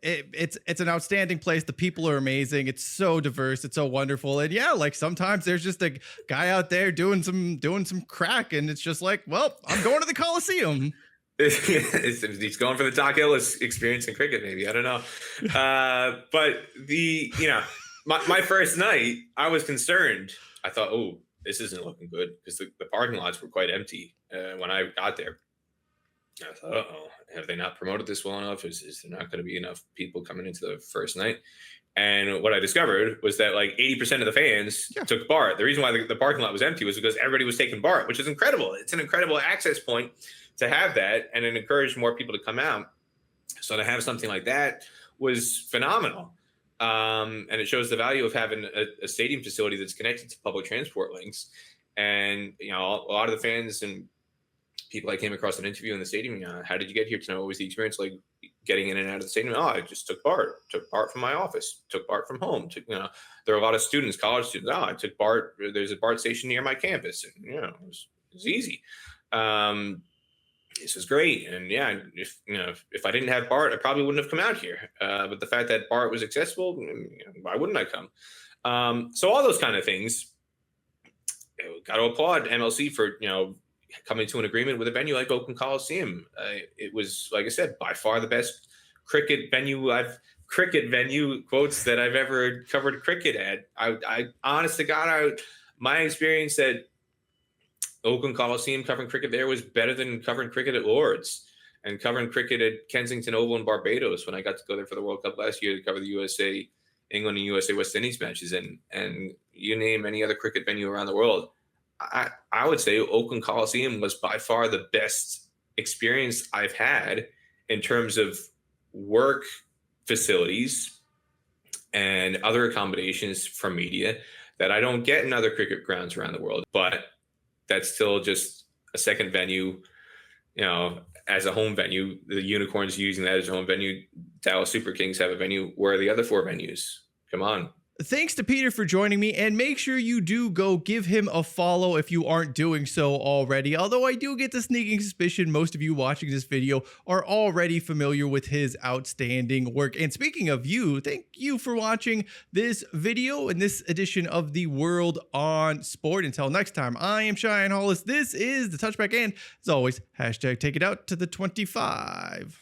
It's an outstanding place. The people are amazing. It's so diverse. It's so wonderful. And yeah, like sometimes there's just a guy out there doing some crack, and it's just like, well, I'm going to the Coliseum. He's going for the Doc Ellis experience in cricket, maybe. I don't know. But my first night, I was concerned. I thought, oh, this isn't looking good, because the parking lots were quite empty when I got there. I thought, uh-oh, have they not promoted this well enough? Is there not going to be enough people coming into the first night? And what I discovered was that like 80% of the fans took BART. The reason why the parking lot was empty was because everybody was taking BART, which is incredible. It's an incredible access point to have that, and it encouraged more people to come out. So to have something like that was phenomenal. And it shows the value of having a stadium facility that's connected to public transport links. And, a lot of the fans and people I came across an interview in the stadium, how did you get here tonight? What was the experience like getting in and out of the stadium? Oh, I just took BART from my office, took BART from home. There are a lot of students, college students. Oh, I took BART. There's a BART station near my campus. And, it was easy. This is great. And yeah, if I didn't have BART, I probably wouldn't have come out here. But the fact that BART was accessible, why wouldn't I come? So all those kind of things, got to applaud MLC for, coming to an agreement with a venue like Oakland Coliseum. It was, like I said, by far the best cricket venue quotes that I've ever covered cricket at. I honest to God, my experience at Oakland Coliseum covering cricket there was better than covering cricket at Lord's and covering cricket at Kensington Oval in Barbados when I got to go there for the World Cup last year to cover the USA England and USA West Indies matches, and you name any other cricket venue around the world. I would say Oakland Coliseum was by far the best experience I've had in terms of work facilities and other accommodations for media that I don't get in other cricket grounds around the world. But that's still just a second venue, as a home venue. The Unicorns using that as a home venue. Dallas Super Kings have a venue. Where are the other four venues? Come on. Thanks to Peter for joining me, and make sure you do go give him a follow if you aren't doing so already. Although I do get the sneaking suspicion most of you watching this video are already familiar with his outstanding work. And speaking of you, thank you for watching this video and this edition of the World on Sport. Until next time, I am Cheyenne Hollis. This is the Touchback, and as always, hashtag take it out to the 25.